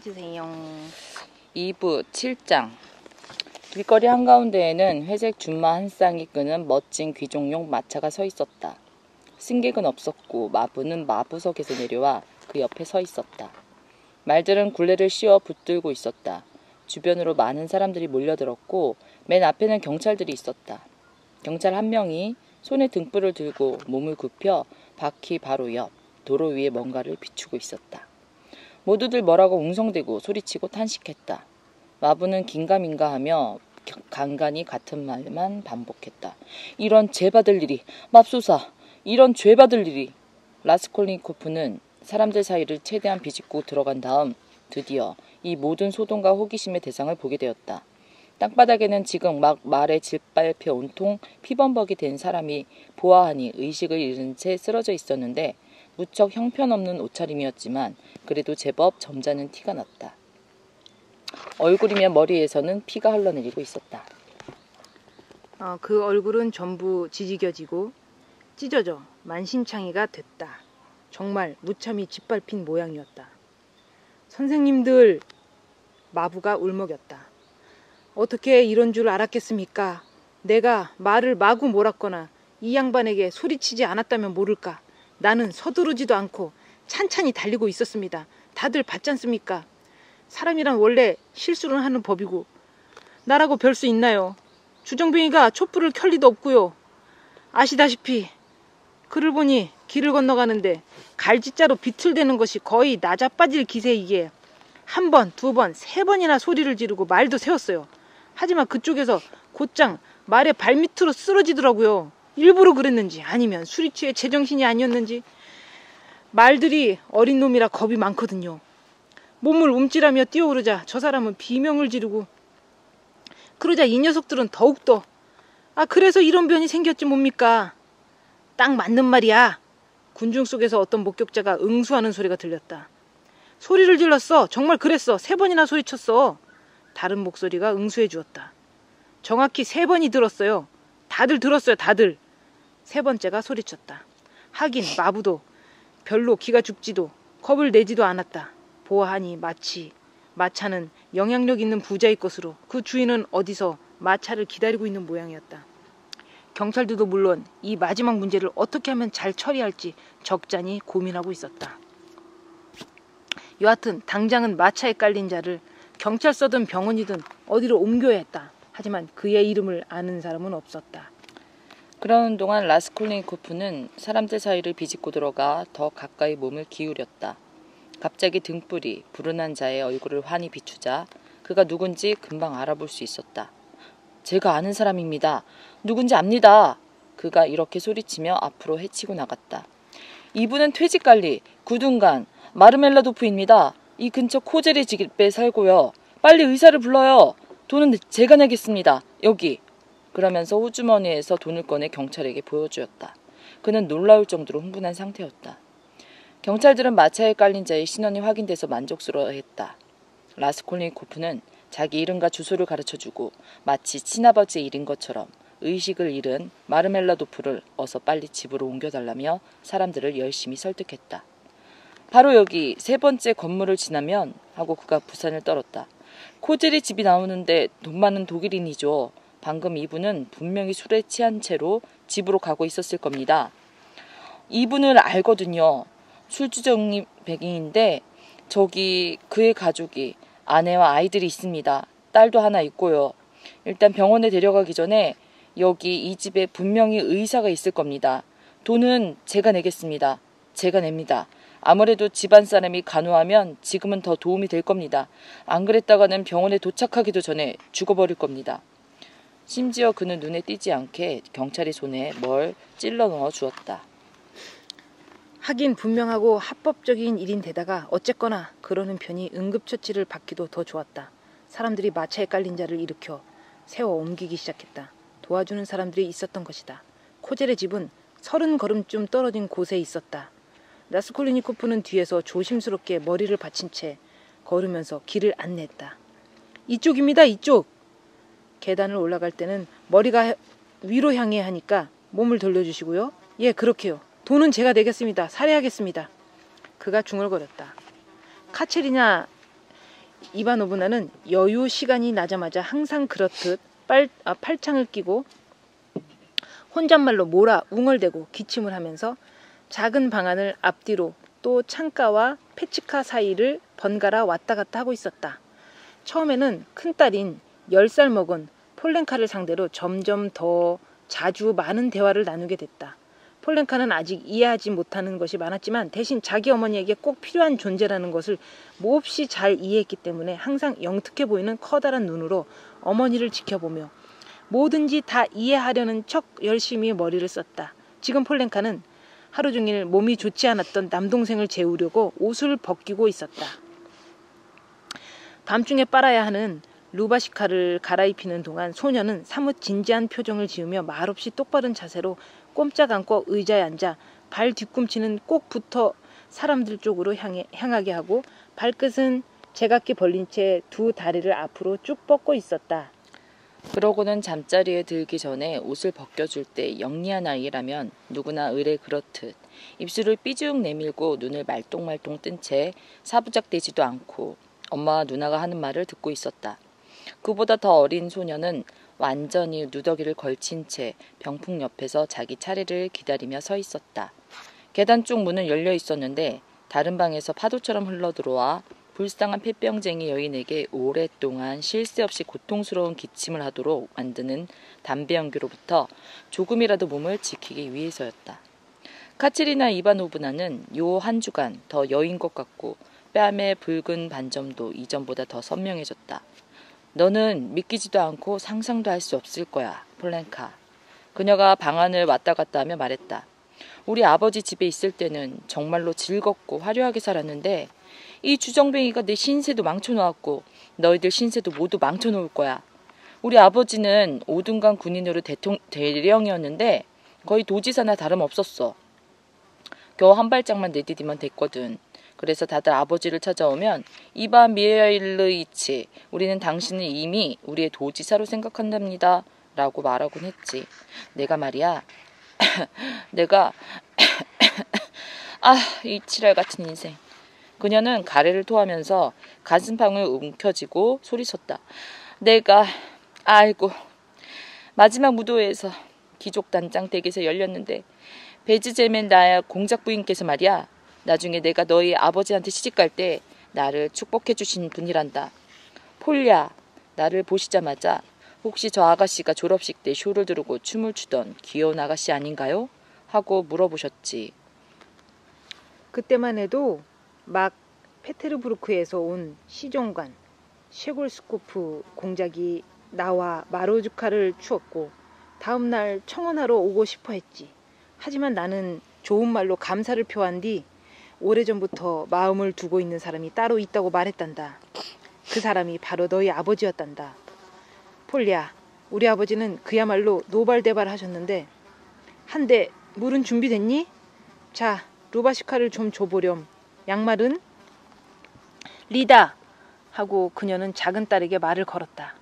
해주세요. 2부 7장. 길거리 한가운데에는 회색 준마 한 쌍이 끄는 멋진 귀족용 마차가 서 있었다. 승객은 없었고 마부는 마부석에서 내려와 그 옆에 서 있었다. 말들은 굴레를 씌워 붙들고 있었다. 주변으로 많은 사람들이 몰려들었고 맨 앞에는 경찰들이 있었다. 경찰 한 명이 손에 등불을 들고 몸을 굽혀 바퀴 바로 옆 도로 위에 뭔가를 비추고 있었다. 모두들 뭐라고 웅성대고 소리치고 탄식했다. 마부는 긴가민가하며 간간히 같은 말만 반복했다. 이런 죄받을 일이, 맙소사, 이런 죄받을 일이. 라스콜니코프는 사람들 사이를 최대한 비집고 들어간 다음 드디어 이 모든 소동과 호기심의 대상을 보게 되었다. 땅바닥에는 지금 막 말에 짓밟혀 온통 피범벅이 된 사람이 보아하니 의식을 잃은 채 쓰러져 있었는데 무척 형편없는 옷차림이었지만 그래도 제법 점잖은 티가 났다. 얼굴이며 머리에서는 피가 흘러내리고 있었다. 그 얼굴은 전부 지지겨지고 찢어져 만신창이가 됐다. 정말 무참히 짓밟힌 모양이었다. 선생님들, 마부가 울먹였다. 어떻게 이런 줄 알았겠습니까? 내가 말을 마구 몰았거나 이 양반에게 소리치지 않았다면 모를까. 나는 서두르지도 않고 찬찬히 달리고 있었습니다. 다들 봤지 않습니까? 사람이란 원래 실수를 하는 법이고 나라고 별 수 있나요? 주정뱅이가 촛불을 켤 리도 없고요. 아시다시피 그를 보니 길을 건너가는데 갈짓자로 비틀대는 것이 거의 나자빠질 기세. 이게 한 번, 두 번, 세 번이나 소리를 지르고 말도 세웠어요. 하지만 그쪽에서 곧장 말의 발밑으로 쓰러지더라고요. 일부러 그랬는지 아니면 술이 취해 제정신이 아니었는지. 말들이 어린 놈이라 겁이 많거든요. 몸을 움찔하며 뛰어오르자 저 사람은 비명을 지르고 그러자 이 녀석들은 더욱더 그래서 이런 변이 생겼지 뭡니까? 딱 맞는 말이야. 군중 속에서 어떤 목격자가 응수하는 소리가 들렸다. 소리를 질렀어. 정말 그랬어. 3번이나 소리쳤어. 다른 목소리가 응수해 주었다. 정확히 3번이 들었어요. 다들 들었어요. 다들. 3번째가 소리쳤다. 하긴 마부도 별로 기가 죽지도 겁을 내지도 않았다. 보아하니 마치 마차는 영향력 있는 부자의 것으로 그 주인은 어디서 마차를 기다리고 있는 모양이었다. 경찰들도 물론 이 마지막 문제를 어떻게 하면 잘 처리할지 적잖이 고민하고 있었다. 여하튼 당장은 마차에 깔린 자를 경찰서든 병원이든 어디로 옮겨야 했다. 하지만 그의 이름을 아는 사람은 없었다. 그러는 동안 라스콜니코프는 사람들 사이를 비집고 들어가 더 가까이 몸을 기울였다. 갑자기 등불이 불운한 자의 얼굴을 환히 비추자 그가 누군지 금방 알아볼 수 있었다. 제가 아는 사람입니다. 누군지 압니다. 그가 이렇게 소리치며 앞으로 헤치고 나갔다. 이분은 퇴직관리, 구둔간, 마르멜라도프입니다. 이 근처 코제리 집에 살고요. 빨리 의사를 불러요. 돈은 제가 내겠습니다. 여기. 그러면서 호주머니에서 돈을 꺼내 경찰에게 보여주었다. 그는 놀라울 정도로 흥분한 상태였다. 경찰들은 마차에 깔린 자의 신원이 확인돼서 만족스러워했다. 라스콜니코프는 자기 이름과 주소를 가르쳐주고 마치 친아버지의 일인 것처럼 의식을 잃은 마르멜라도프를 어서 빨리 집으로 옮겨달라며 사람들을 열심히 설득했다. 바로 여기 3번째 건물을 지나면 하고 그가 부산을 떨었다. 코젤이 집이 나오는데 돈 많은 독일인이죠. 방금 이분은 분명히 술에 취한 채로 집으로 가고 있었을 겁니다. 이분을 알거든요. 술주정이 백인인데 저기 그의 가족이 아내와 아이들이 있습니다. 딸도 하나 있고요. 일단 병원에 데려가기 전에 여기 이 집에 분명히 의사가 있을 겁니다. 돈은 제가 내겠습니다. 제가 냅니다. 아무래도 집안 사람이 간호하면 지금은 더 도움이 될 겁니다. 안 그랬다가는 병원에 도착하기도 전에 죽어버릴 겁니다. 심지어 그는 눈에 띄지 않게 경찰의 손에 뭘 찔러 넣어 주었다. 하긴 분명하고 합법적인 일인데다가 어쨌거나 그러는 편이 응급처치를 받기도 더 좋았다. 사람들이 마차에 깔린 자를 일으켜 세워 옮기기 시작했다. 도와주는 사람들이 있었던 것이다. 코젤의 집은 30걸음쯤 떨어진 곳에 있었다. 라스콜니코프는 뒤에서 조심스럽게 머리를 받친 채 걸으면서 길을 안내했다. 이쪽입니다. 이쪽. 계단을 올라갈 때는 머리가 위로 향해 하니까 몸을 돌려주시고요. 예, 그렇게요. 돈은 제가 내겠습니다. 살해하겠습니다. 그가 중얼거렸다. 카체리나 이바노브나는 여유 시간이 나자마자 항상 그렇듯 팔창을 끼고 혼잣말로 뭐라 웅얼대고 기침을 하면서 작은 방안을 앞뒤로 또 창가와 페치카 사이를 번갈아 왔다 갔다 하고 있었다. 처음에는 큰딸인 10살 먹은 폴렌카를 상대로 점점 더 자주 많은 대화를 나누게 됐다. 폴렌카는 아직 이해하지 못하는 것이 많았지만 대신 자기 어머니에게 꼭 필요한 존재라는 것을 몹시 잘 이해했기 때문에 항상 영특해 보이는 커다란 눈으로 어머니를 지켜보며 뭐든지 다 이해하려는 척 열심히 머리를 썼다. 지금 폴렌카는 하루 종일 몸이 좋지 않았던 남동생을 재우려고 옷을 벗기고 있었다. 밤중에 빨아야 하는 루바시카를 갈아입히는 동안 소녀는 사뭇 진지한 표정을 지으며 말없이 똑바른 자세로 꼼짝 않고 의자에 앉아 발 뒤꿈치는 꼭 붙어 사람들 쪽으로 향하게 하고 발끝은 제각기 벌린 채 두 다리를 앞으로 쭉 뻗고 있었다. 그러고는 잠자리에 들기 전에 옷을 벗겨줄 때 영리한 아이라면 누구나 의례 그렇듯 입술을 삐죽 내밀고 눈을 말똥말똥 뜬 채 사부작대지도 않고 엄마와 누나가 하는 말을 듣고 있었다. 그보다 더 어린 소녀는 완전히 누더기를 걸친 채 병풍 옆에서 자기 차례를 기다리며 서 있었다. 계단 쪽 문은 열려 있었는데 다른 방에서 파도처럼 흘러들어와 불쌍한 폐병쟁이 여인에게 오랫동안 쉴 새 없이 고통스러운 기침을 하도록 만드는 담배 연기로부터 조금이라도 몸을 지키기 위해서였다. 카체리나 이바노브나는 요 한 주간 더 여인 것 같고 뺨의 붉은 반점도 이전보다 더 선명해졌다. 너는 믿기지도 않고 상상도 할 수 없을 거야, 폴렌카. 그녀가 방 안을 왔다 갔다 하며 말했다. 우리 아버지 집에 있을 때는 정말로 즐겁고 화려하게 살았는데 이 주정뱅이가 내 신세도 망쳐놓았고 너희들 신세도 모두 망쳐놓을 거야. 우리 아버지는 5등간 군인으로 대령이었는데 거의 도지사나 다름없었어. 겨우 한 발짝만 내디디면 됐거든. 그래서 다들 아버지를 찾아오면 이바 미하일르이치, 우리는 당신을 이미 우리의 도지사로 생각한답니다. 라고 말하곤 했지. 내가 말이야. 이 칠할 같은 인생. 그녀는 가래를 토하면서 가슴방을 움켜쥐고 소리쳤다. 아이고. 마지막 무도회에서 귀족단장 댁에서 열렸는데 베즈제멘 나야 공작 부인께서 말이야. 나중에 내가 너희 아버지한테 시집갈 때 나를 축복해 주신 분이란다. 폴야, 나를 보시자마자 혹시 저 아가씨가 졸업식 때 쇼를 두르고 춤을 추던 귀여운 아가씨 아닌가요? 하고 물어보셨지. 그때만 해도 막 페테르부르크에서 온 시종관 셰골스코프 공작이 나와 마로주카를 추었고 다음날 청혼하러 오고 싶어 했지. 하지만 나는 좋은 말로 감사를 표한 뒤 오래전부터 마음을 두고 있는 사람이 따로 있다고 말했단다. 그 사람이 바로 너희 아버지였단다. 폴리야, 우리 아버지는 그야말로 노발대발 하셨는데 한데 물은 준비됐니? 자, 루바시카를 좀 줘보렴. 양말은? 리다! 하고 그녀는 작은 딸에게 말을 걸었다.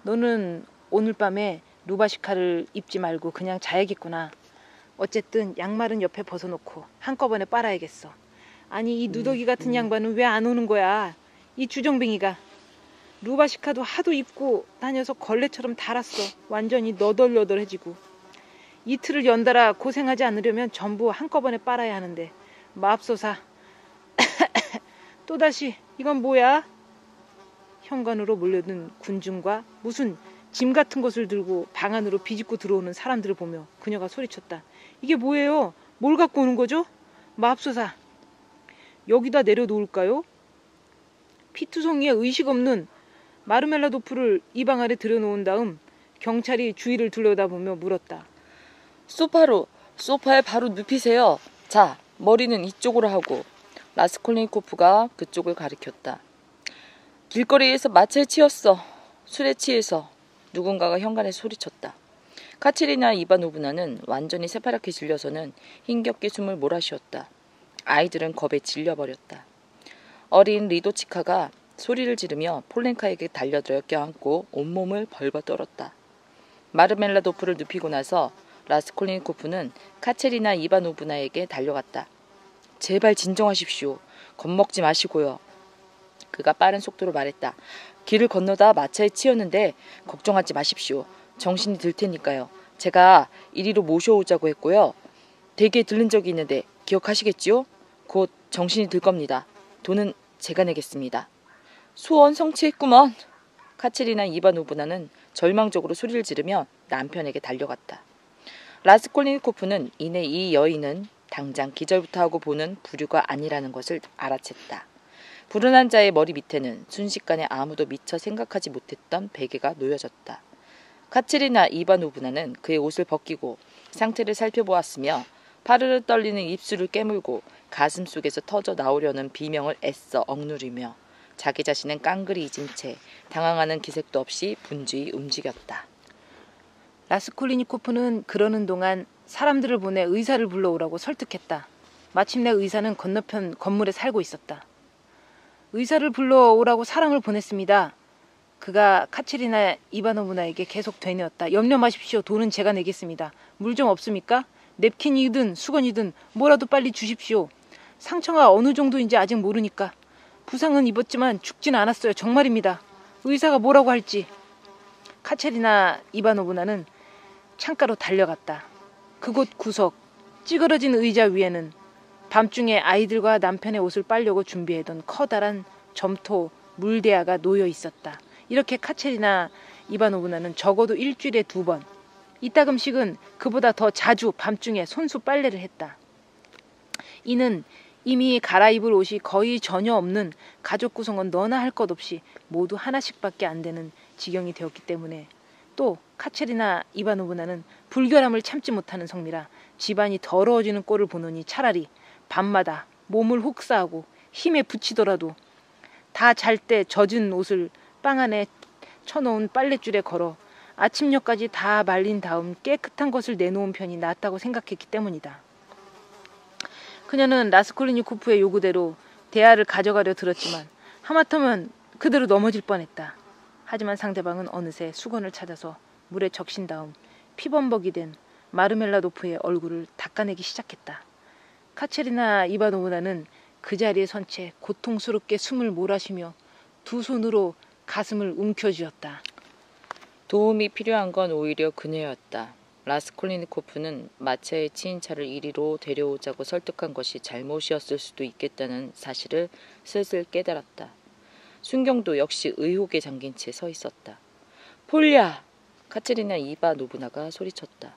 너는 오늘 밤에 루바시카를 입지 말고 그냥 자야겠구나. 어쨌든 양말은 옆에 벗어놓고 한꺼번에 빨아야겠어. 아니 이 누더기 같은 양반은 왜 안 오는 거야? 이 주정뱅이가. 루바시카도 하도 입고 다녀서 걸레처럼 달았어. 완전히 너덜너덜해지고. 이틀을 연달아 고생하지 않으려면 전부 한꺼번에 빨아야 하는데 맙소사. 또다시 이건 뭐야? 현관으로 몰려든 군중과 무슨 짐 같은 것을 들고 방 안으로 비집고 들어오는 사람들을 보며 그녀가 소리쳤다. 이게 뭐예요? 뭘 갖고 오는 거죠? 맙소사. 여기다 내려놓을까요? 피투성이에 의식 없는 마르멜라도프를 이 방 안에 들여놓은 다음 경찰이 주위를 둘러다보며 물었다. 소파에 바로 눕히세요. 자, 머리는 이쪽으로 하고. 라스콜니코프가 그쪽을 가리켰다. 길거리에서 마차에 치였어. 술에 취해서. 누군가가 현관에 소리쳤다. 카체리나 이바노브나는 완전히 새파랗게 질려서는 힘겹게 숨을 몰아쉬었다. 아이들은 겁에 질려버렸다. 어린 리도치카가 소리를 지르며 폴렌카에게 달려들어 껴안고 온몸을 벌거 떨었다. 마르멜라도프를 눕히고 나서 라스콜니코프는 카체리나 이바노브나에게 달려갔다. 제발 진정하십시오. 겁먹지 마시고요. 그가 빠른 속도로 말했다. 길을 건너다 마차에 치였는데 걱정하지 마십시오. 정신이 들 테니까요. 제가 이리로 모셔오자고 했고요. 댁에 들른 적이 있는데 기억하시겠지요? 곧 정신이 들 겁니다. 돈은 제가 내겠습니다. 소원 성취했구먼. 카체리나 이바노브나는 절망적으로 소리를 지르며 남편에게 달려갔다. 라스콜니코프는 이내 이 여인은 당장 기절부터 하고 보는 부류가 아니라는 것을 알아챘다. 불운한 자의 머리 밑에는 순식간에 아무도 미처 생각하지 못했던 베개가 놓여졌다. 카체리나 이바노브나는 그의 옷을 벗기고 상태를 살펴보았으며 파르르 떨리는 입술을 깨물고 가슴 속에서 터져 나오려는 비명을 애써 억누르며 자기 자신은 깡그리 잊은 채 당황하는 기색도 없이 분주히 움직였다. 라스콜리니코프는 그러는 동안 사람들을 보내 의사를 불러오라고 설득했다. 마침내 의사는 건너편 건물에 살고 있었다. 의사를 불러오라고 사람을 보냈습니다. 그가 카체리나 이바노브나에게 계속 되뇌었다. 염려 마십시오. 돈은 제가 내겠습니다. 물 좀 없습니까? 냅킨이든 수건이든 뭐라도 빨리 주십시오. 상처가 어느 정도인지 아직 모르니까. 부상은 입었지만 죽진 않았어요. 정말입니다. 의사가 뭐라고 할지. 카체리나 이바노브나는 창가로 달려갔다. 그곳 구석 찌그러진 의자 위에는 밤중에 아이들과 남편의 옷을 빨려고 준비해둔 커다란 점토 물대야가 놓여 있었다. 이렇게 카체리나 이바노브나는 적어도 일주일에 2번, 이따금씩은 그보다 더 자주 밤중에 손수 빨래를 했다. 이는 이미 갈아입을 옷이 거의 전혀 없는 가족 구성원 너나 할 것 없이 모두 하나씩밖에 안 되는 지경이 되었기 때문에, 또 카체리나 이바노브나는 불결함을 참지 못하는 성미라 집안이 더러워지는 꼴을 보느니 차라리 밤마다 몸을 혹사하고 힘에 부치더라도 다 잘 때 젖은 옷을 빵 안에 쳐놓은 빨랫줄에 걸어 아침녘까지 다 말린 다음 깨끗한 것을 내놓은 편이 낫다고 생각했기 때문이다. 그녀는 라스콜리니코프의 요구대로 대야를 가져가려 들었지만 하마터면 그대로 넘어질 뻔했다. 하지만 상대방은 어느새 수건을 찾아서 물에 적신 다음 피범벅이 된 마르멜라도프의 얼굴을 닦아내기 시작했다. 카체리나 이바노브나는 그 자리에 선 채 고통스럽게 숨을 몰아쉬며 두 손으로 가슴을 움켜쥐었다. 도움이 필요한 건 오히려 그녀였다. 라스콜리니코프는 마차에 치인 차를 이리로 데려오자고 설득한 것이 잘못이었을 수도 있겠다는 사실을 슬슬 깨달았다. 순경도 역시 의혹에 잠긴 채 서 있었다. 폴리야! 카체리나 이바노브나가 소리쳤다.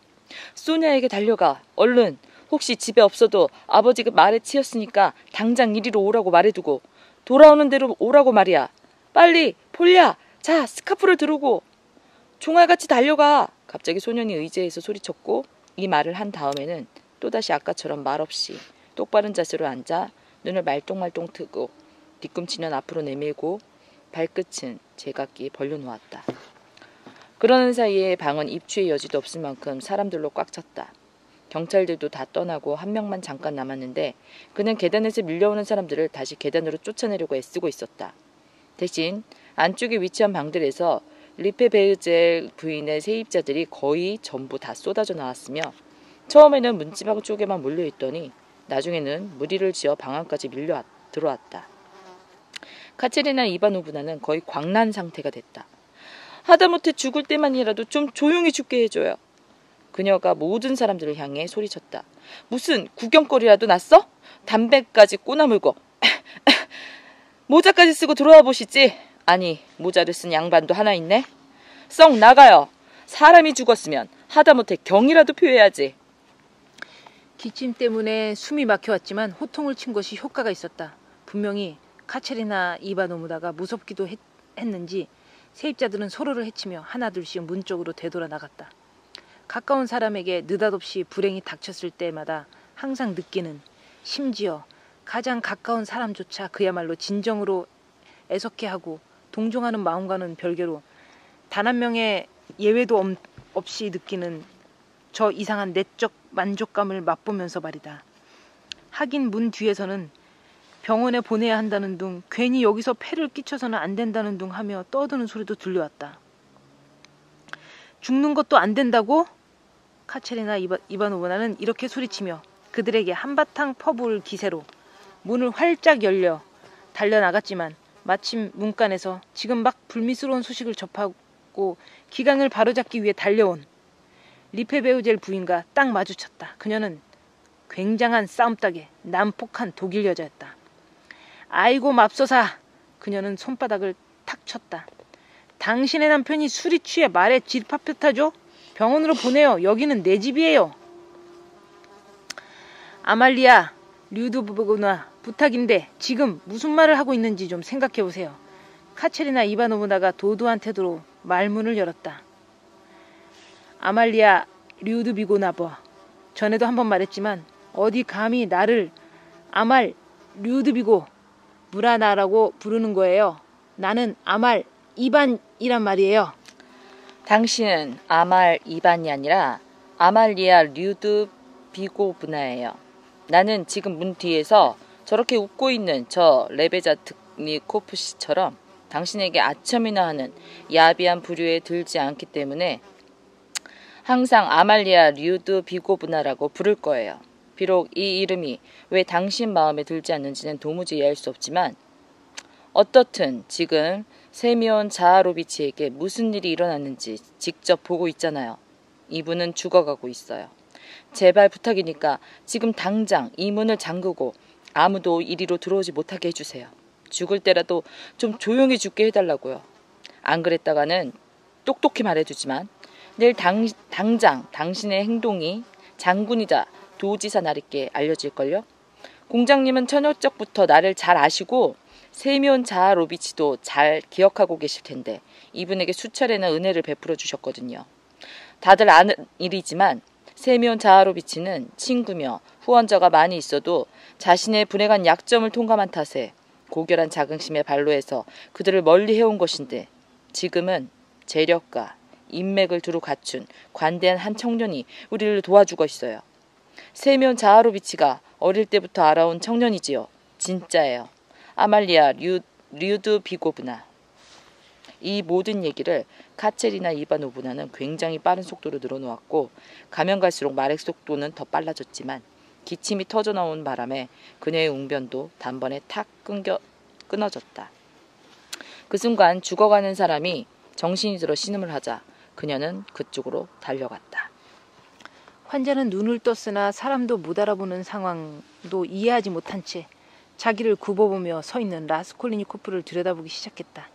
소냐에게 달려가. 얼른. 혹시 집에 없어도 아버지가 말에 치였으니까 당장 이리로 오라고 말해두고 돌아오는 대로 오라고 말이야. 빨리! 폴리야! 자, 스카프를 두르고. 종알같이 달려가. 갑자기 소년이 의자에서 소리쳤고 이 말을 한 다음에는 또다시 아까처럼 말없이 똑바른 자세로 앉아 눈을 말똥말똥 뜨고 뒤꿈치는 앞으로 내밀고 발끝은 제각기 벌려놓았다. 그러는 사이에 방은 입추의 여지도 없을 만큼 사람들로 꽉 찼다. 경찰들도 다 떠나고 한 명만 잠깐 남았는데 그는 계단에서 밀려오는 사람들을 다시 계단으로 쫓아내려고 애쓰고 있었다. 대신 안쪽에 위치한 방들에서 리페베르젤 부인의 세입자들이 거의 전부 다 쏟아져 나왔으며 처음에는 문지방 쪽에만 몰려있더니 나중에는 무리를 지어 방 안까지 밀려 들어왔다. 카체리나 이바노브나는 거의 광난 상태가 됐다. 하다못해 죽을 때만이라도 좀 조용히 죽게 해줘요. 그녀가 모든 사람들을 향해 소리쳤다. 무슨 구경거리라도 났어? 담배까지 꼬나물고 모자까지 쓰고 들어와 보시지. 아니, 모자를 쓴 양반도 하나 있네. 썩 나가요. 사람이 죽었으면 하다못해 경이라도 표해야지. 기침 때문에 숨이 막혀왔지만 호통을 친 것이 효과가 있었다. 분명히 카체리나 이바노브나가 무섭기도 했는지 세입자들은 서로를 해치며 하나둘씩 문 쪽으로 되돌아 나갔다. 가까운 사람에게 느닷없이 불행이 닥쳤을 때마다 항상 느끼는, 심지어 가장 가까운 사람조차 그야말로 진정으로 애석해하고 동정하는 마음과는 별개로 단 한 명의 예외도 없이 느끼는 저 이상한 내적 만족감을 맛보면서 말이다. 하긴 문 뒤에서는 병원에 보내야 한다는 둥, 괜히 여기서 폐를 끼쳐서는 안 된다는 둥 하며 떠드는 소리도 들려왔다. 죽는 것도 안 된다고? 카체리나 이바노브나는 이렇게 소리치며 그들에게 한바탕 퍼부을 기세로 문을 활짝 열려 달려나갔지만 마침 문간에서 지금 막 불미스러운 소식을 접하고 기강을 바로잡기 위해 달려온 리페베우젤 부인과 딱 마주쳤다. 그녀는 굉장한 싸움닭에 난폭한 독일 여자였다. 아이고 맙소사. 그녀는 손바닥을 탁 쳤다. 당신의 남편이 술이 취해 말에 질파텄하죠? 병원으로 보내요. 여기는 내 집이에요. 아말리아 류드비고나 부탁인데 지금 무슨 말을 하고 있는지 좀 생각해보세요. 카체리나 이바노브나가 도도한 태도로 말문을 열었다. 아말리아 류드비고나버, 전에도 한번 말했지만 어디 감히 나를 아말 류드비고 무라나라고 부르는 거예요. 나는 아말 이반이란 말이에요. 당신은 아말 이반이 아니라 아말리아 류드비고브나예요. 나는 지금 문 뒤에서 저렇게 웃고 있는 저 레베자트니코프 씨처럼 당신에게 아첨이나 하는 야비한 부류에 들지 않기 때문에 항상 아말리아 류드비고브나라고 부를 거예요. 비록 이 이름이 왜 당신 마음에 들지 않는지는 도무지 이해할 수 없지만 어떻든 지금 세미온 자하로비치에게 무슨 일이 일어났는지 직접 보고 있잖아요. 이분은 죽어가고 있어요. 제발 부탁이니까 지금 당장 이 문을 잠그고 아무도 이리로 들어오지 못하게 해주세요. 죽을 때라도 좀 조용히 죽게 해달라고요. 안 그랬다가는 똑똑히 말해두지만 내일 당장 당신의 행동이 장군이자 도지사 나리께 알려질걸요. 공장님은 천여적부터 나를 잘 아시고 세미온 자하로비치도 잘 기억하고 계실 텐데 이분에게 수차례나 은혜를 베풀어 주셨거든요. 다들 아는 일이지만 세미온 자하로비치는 친구며 후원자가 많이 있어도 자신의 불행한 약점을 통감한 탓에 고결한 자긍심에 발로해서 그들을 멀리 해온 것인데 지금은 재력과 인맥을 두루 갖춘 관대한 한 청년이 우리를 도와주고 있어요. 세미온 자하로비치가 어릴 때부터 알아온 청년이지요. 진짜예요. 아말리아 류드비고브나. 이 모든 얘기를 카체리나 이바노브나는 굉장히 빠른 속도로 늘어놓았고 가면 갈수록 말의 속도는 더 빨라졌지만 기침이 터져나온 바람에 그녀의 웅변도 단번에 탁 끊어졌다. 그 순간 죽어가는 사람이 정신이 들어 신음을 하자 그녀는 그쪽으로 달려갔다. 환자는 눈을 떴으나 사람도 못 알아보는 상황도 이해하지 못한 채 자기를 굽어보며 서 있는 라스콜리니코프를 들여다보기 시작했다.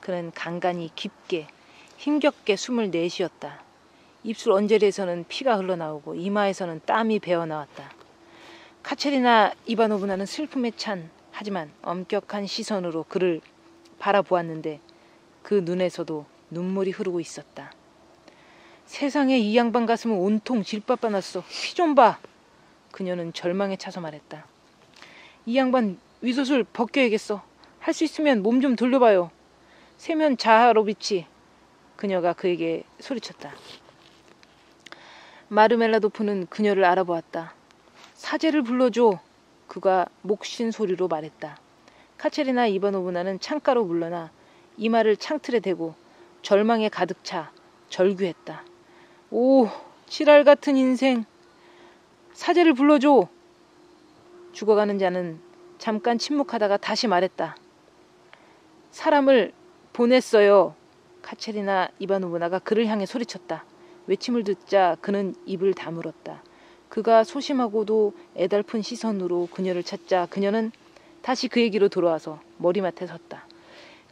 그는 간간히 깊게 힘겹게 숨을 내쉬었다. 입술 언저리에서는 피가 흘러나오고 이마에서는 땀이 배어나왔다. 카체리나 이바노브나는 슬픔에 찬 하지만 엄격한 시선으로 그를 바라보았는데 그 눈에서도 눈물이 흐르고 있었다. 세상에 이 양반 가슴은 온통 질바빠 났어. 피 좀 봐. 그녀는 절망에 차서 말했다. 이 양반 위소술 벗겨야겠어. 할 수 있으면 몸 좀 돌려봐요. 세면 자하로비치. 그녀가 그에게 소리쳤다. 마르멜라도프는 그녀를 알아보았다. 사제를 불러줘. 그가 목신 소리로 말했다. 카체리나 이바노브나는 창가로 물러나 이마를 창틀에 대고 절망에 가득 차 절규했다. 오, 지랄 같은 인생. 사제를 불러줘. 죽어가는 자는 잠깐 침묵하다가 다시 말했다. 사람을 보냈어요. 카체리나 이바노브나가 그를 향해 소리쳤다. 외침을 듣자 그는 입을 다물었다. 그가 소심하고도 애달픈 시선으로 그녀를 찾자 그녀는 다시 그에게로 돌아와서 머리맡에 섰다.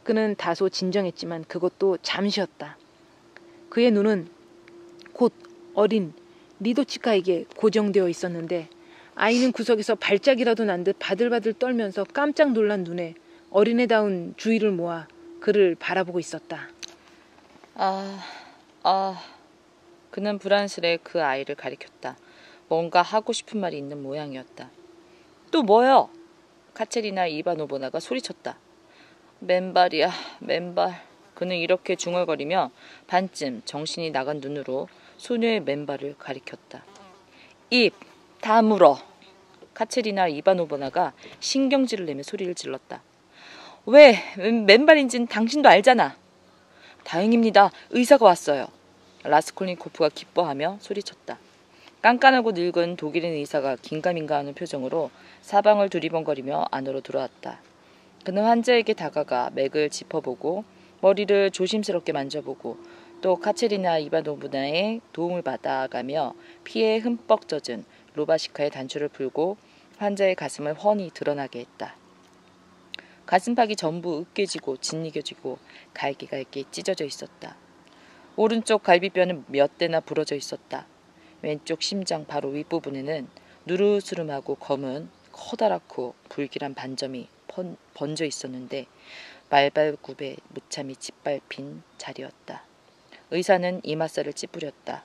그는 다소 진정했지만 그것도 잠시였다. 그의 눈은 곧 어린 리도치카에게 고정되어 있었는데 아이는 구석에서 발작이라도 난 듯 바들바들 떨면서 깜짝 놀란 눈에 어린애다운 주의를 모아 그를 바라보고 있었다. 그는 불안스레 그 아이를 가리켰다. 뭔가 하고 싶은 말이 있는 모양이었다. 또 뭐요? 카체리나 이바노보나가 소리쳤다. 맨발이야, 맨발. 그는 이렇게 중얼거리며 반쯤 정신이 나간 눈으로 소녀의 맨발을 가리켰다. 입 다물어. 카체리나 이바노보나가 신경질을 내며 소리를 질렀다. 왜 맨발인지는 당신도 알잖아. 다행입니다. 의사가 왔어요. 라스콜니코프가 기뻐하며 소리쳤다. 깐깐하고 늙은 독일인 의사가 긴가민가하는 표정으로 사방을 두리번거리며 안으로 들어왔다. 그는 환자에게 다가가 맥을 짚어보고 머리를 조심스럽게 만져보고 또 카체리나 이바노브나의 도움을 받아가며 피에 흠뻑 젖은 루바시카의 단추를 풀고 환자의 가슴을 훤히 드러나게 했다. 가슴팍이 전부 으깨지고 짓이겨지고 갈기갈기 찢어져 있었다. 오른쪽 갈비뼈는 몇 대나 부러져 있었다. 왼쪽 심장 바로 윗부분에는 누르스름하고 검은 커다랗고 불길한 반점이 번져 있었는데 말발굽에 무참히 짓밟힌 자리였다. 의사는 이마살을 찌푸렸다.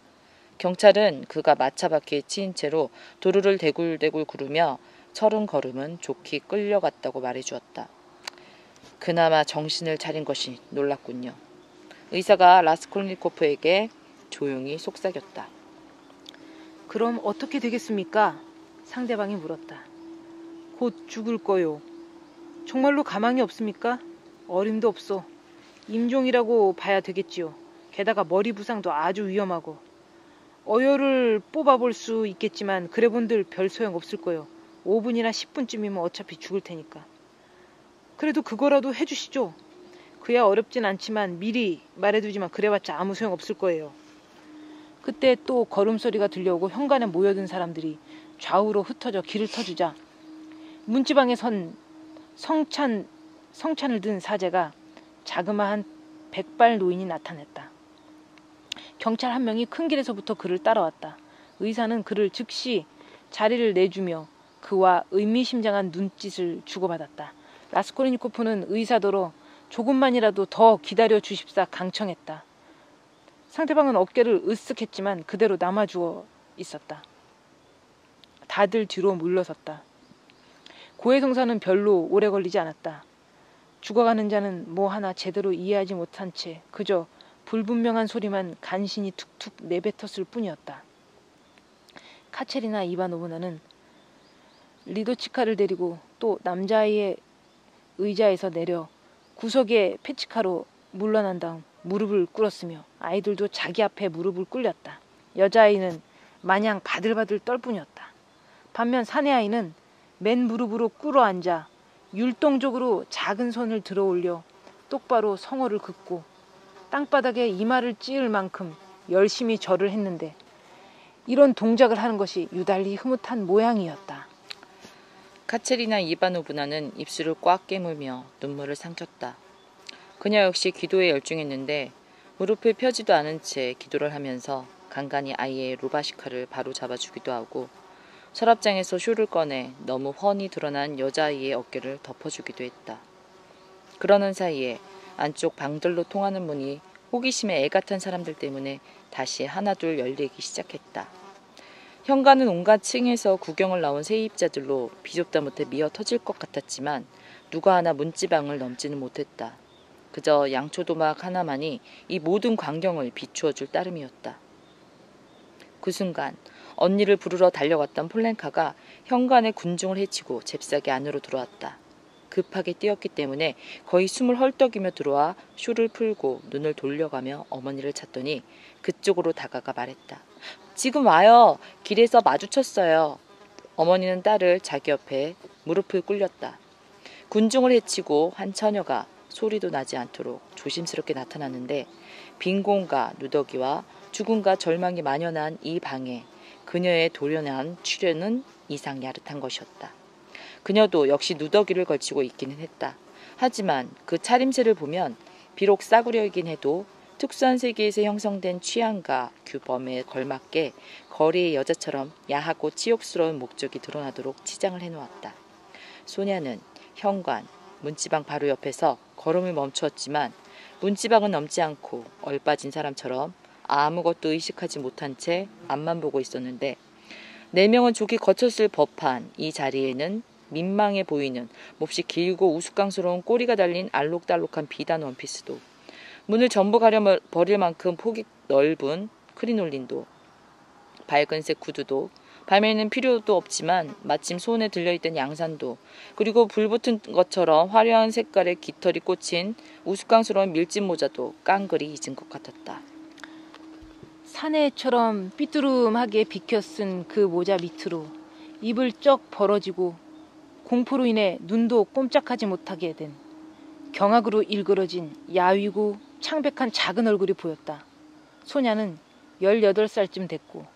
경찰은 그가 마차바퀴에 치인 채로 도로를 대굴대굴 구르며 30걸음은 좋게 끌려갔다고 말해주었다. 그나마 정신을 차린 것이 놀랍군요. 의사가 라스콜니코프에게 조용히 속삭였다. 그럼 어떻게 되겠습니까? 상대방이 물었다. 곧 죽을 거요. 정말로 가망이 없습니까? 어림도 없소. 임종이라고 봐야 되겠지요. 게다가 머리 부상도 아주 위험하고. 어혈을 뽑아볼 수 있겠지만 그래 본들 별 소용 없을 거요. 5분이나 10분쯤이면 어차피 죽을 테니까. 그래도 그거라도 해주시죠. 그야 어렵진 않지만 미리 말해두지만 그래봤자 아무 소용 없을 거예요. 그때 또 걸음소리가 들려오고 현관에 모여든 사람들이 좌우로 흩어져 길을 터주자 문지방에 선 성찬을 든 사제가 자그마한 백발 노인이 나타났다. 경찰 한 명이 큰 길에서부터 그를 따라왔다. 의사는 그를 즉시 자리를 내주며 그와 의미심장한 눈짓을 주고받았다. 라스콜니코프는 의사더러 조금만이라도 더 기다려 주십사 강청했다. 상대방은 어깨를 으쓱했지만 그대로 남아주어 있었다. 다들 뒤로 물러섰다. 고해성사는 별로 오래 걸리지 않았다. 죽어가는 자는 뭐 하나 제대로 이해하지 못한 채 그저 불분명한 소리만 간신히 툭툭 내뱉었을 뿐이었다. 카체리나 이바노브나는 리도치카를 데리고 또 남자아이의 의자에서 내려 구석에 페치카로 물러난 다음 무릎을 꿇었으며 아이들도 자기 앞에 무릎을 꿇렸다. 여자아이는 마냥 바들바들 떨 뿐이었다. 반면 사내아이는 맨 무릎으로 꿇어 앉아 율동적으로 작은 손을 들어 올려 똑바로 성호를 긋고 땅바닥에 이마를 찌을 만큼 열심히 절을 했는데 이런 동작을 하는 것이 유달리 흐뭇한 모양이었다. 카체리나 이바노브나는 입술을 꽉 깨물며 눈물을 삼켰다. 그녀 역시 기도에 열중했는데 무릎을 펴지도 않은 채 기도를 하면서 간간히 아이의 루바시카를 바로 잡아주기도 하고 서랍장에서 쇼를 꺼내 너무 훤히 드러난 여자아이의 어깨를 덮어주기도 했다. 그러는 사이에 안쪽 방들로 통하는 문이 호기심에 애같은 사람들 때문에 다시 하나둘 열리기 시작했다. 현관은 온갖 층에서 구경을 나온 세입자들로 비좁다 못해 미어 터질 것 같았지만 누가 하나 문지방을 넘지는 못했다. 그저 양초도막 하나만이 이 모든 광경을 비추어 줄 따름이었다. 그 순간 언니를 부르러 달려갔던 폴렌카가 현관에 군중을 해치고 잽싸게 안으로 들어왔다. 급하게 뛰었기 때문에 거의 숨을 헐떡이며 들어와 쇼를 풀고 눈을 돌려가며 어머니를 찾더니 그쪽으로 다가가 말했다. 지금 와요. 길에서 마주쳤어요. 어머니는 딸을 자기 옆에 무릎을 꿇렸다. 군중을 해치고 한 처녀가 소리도 나지 않도록 조심스럽게 나타났는데 빈곤과 누더기와 죽음과 절망이 만연한 이 방에 그녀의 돌연한 출현은 이상 야릇한 것이었다. 그녀도 역시 누더기를 걸치고 있기는 했다. 하지만 그 차림새를 보면 비록 싸구려이긴 해도 특수한 세계에서 형성된 취향과 규범에 걸맞게 거리의 여자처럼 야하고 치욕스러운 목적이 드러나도록 치장을 해놓았다. 소녀는 현관, 문지방 바로 옆에서 걸음을 멈추었지만 문지방은 넘지 않고 얼빠진 사람처럼 아무것도 의식하지 못한 채 앞만 보고 있었는데 4명은 좋게 거쳤을 법한 이 자리에는 민망해 보이는 몹시 길고 우스꽝스러운 꼬리가 달린 알록달록한 비단 원피스도 문을 전부 가려버릴 만큼 폭이 넓은 크리놀린도 밝은색 구두도 밤에는 필요도 없지만 마침 손에 들려있던 양산도 그리고 불붙은 것처럼 화려한 색깔의 깃털이 꽂힌 우스꽝스러운 밀짚 모자도 깡그리 잊은 것 같았다. 사내처럼 삐뚤음하게 비켜 쓴 그 모자 밑으로 입을 쩍 벌어지고 공포로 인해 눈도 꼼짝하지 못하게 된 경악으로 일그러진 야위고 창백한 작은 얼굴이 보였다. 소냐는 18살쯤 됐고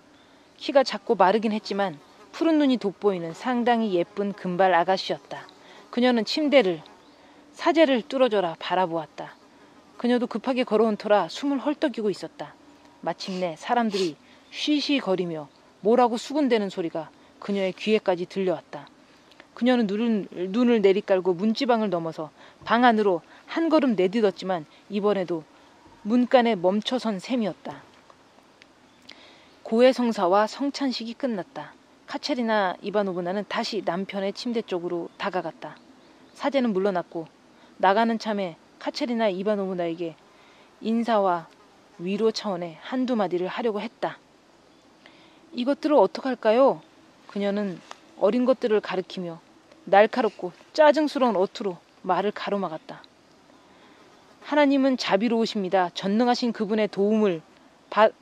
키가 작고 마르긴 했지만 푸른 눈이 돋보이는 상당히 예쁜 금발 아가씨였다. 그녀는 사제를 뚫어져라 바라보았다. 그녀도 급하게 걸어온 터라 숨을 헐떡이고 있었다. 마침내 사람들이 쉬쉬거리며 뭐라고 수군대는 소리가 그녀의 귀에까지 들려왔다. 그녀는 눈을 내리깔고 문지방을 넘어서 방 안으로 한 걸음 내딛었지만 이번에도 문간에 멈춰선 셈이었다. 고해성사와 성찬식이 끝났다. 카체리나 이바노브나는 다시 남편의 침대 쪽으로 다가갔다. 사제는 물러났고 나가는 참에 카체리나 이바노브나에게 인사와 위로 차원의 한두 마디를 하려고 했다. 이것들을 어떡할까요? 그녀는 어린 것들을 가리키며 날카롭고 짜증스러운 어투로 말을 가로막았다. 하나님은 자비로우십니다. 전능하신 그분의 도움을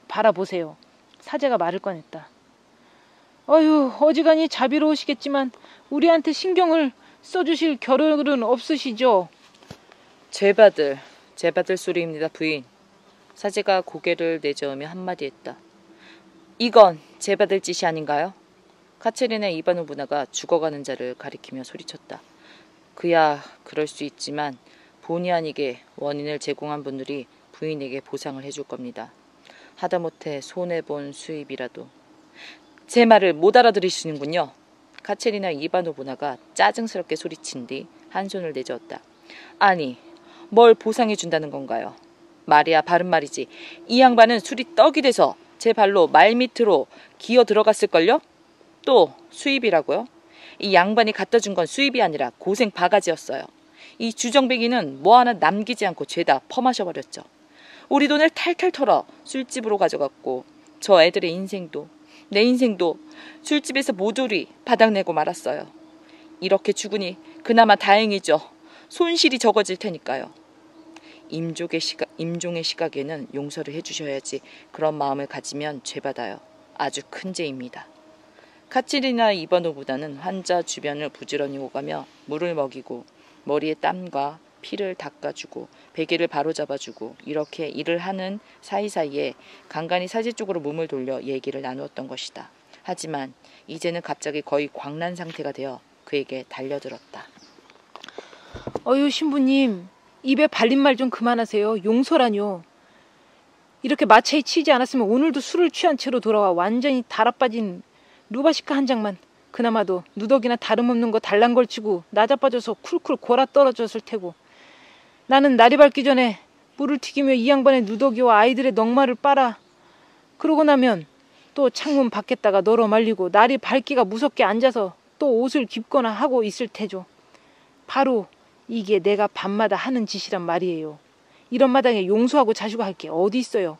바라보세요. 사제가 말을 꺼냈다. 어휴, 어지간히 자비로우시겠지만 우리한테 신경을 써주실 겨를은 없으시죠? 죄받을 소리입니다, 부인. 사제가 고개를 내저으며 한마디 했다. 이건 죄받을 짓이 아닌가요? 카체리나 이바노브나가 죽어가는 자를 가리키며 소리쳤다. 그야 그럴 수 있지만 본의 아니게 원인을 제공한 분들이 부인에게 보상을 해줄 겁니다. 하다못해 손해본 수입이라도. 제 말을 못 알아들으시는군요. 카체리나 이바노브나가 짜증스럽게 소리친 뒤 한 손을 내저었다. 아니, 뭘 보상해준다는 건가요? 말이야 바른 말이지. 이 양반은 술이 떡이 돼서 제 발로 말 밑으로 기어 들어갔을걸요? 또 수입이라고요? 이 양반이 갖다 준 건 수입이 아니라 고생 바가지였어요. 이 주정뱅이는 뭐 하나 남기지 않고 죄다 퍼마셔버렸죠. 우리 돈을 탈탈 털어 술집으로 가져갔고 저 애들의 인생도 내 인생도 술집에서 모조리 바닥내고 말았어요. 이렇게 죽으니 그나마 다행이죠. 손실이 적어질 테니까요. 임종의 시각에는 용서를 해주셔야지 그런 마음을 가지면 죄받아요. 아주 큰 죄입니다. 카체리나 이바노보다는 환자 주변을 부지런히 오가며 물을 먹이고 머리에 땀과 피를 닦아주고 베개를 바로잡아주고 이렇게 일을 하는 사이사이에 간간히 사제 쪽으로 몸을 돌려 얘기를 나누었던 것이다. 하지만 이제는 갑자기 거의 광란 상태가 되어 그에게 달려들었다. 어휴 신부님, 입에 발린 말 좀 그만하세요. 용서라뇨. 이렇게 마차에 치지 않았으면 오늘도 술을 취한 채로 돌아와 완전히 달아빠진 루바시카 한 장만 그나마도 누더기나 다름없는 거 달랑 걸치고 나자빠져서 쿨쿨 골아 떨어졌을 테고, 나는 날이 밝기 전에 물을 튀기며 이 양반의 누더기와 아이들의 넋말을 빨아 그러고 나면 또 창문 밖에다가 널어 말리고 날이 밝기가 무섭게 앉아서 또 옷을 깁거나 하고 있을 테죠. 바로 이게 내가 밤마다 하는 짓이란 말이에요. 이런 마당에 용서하고 자시고 할 게 어디 있어요.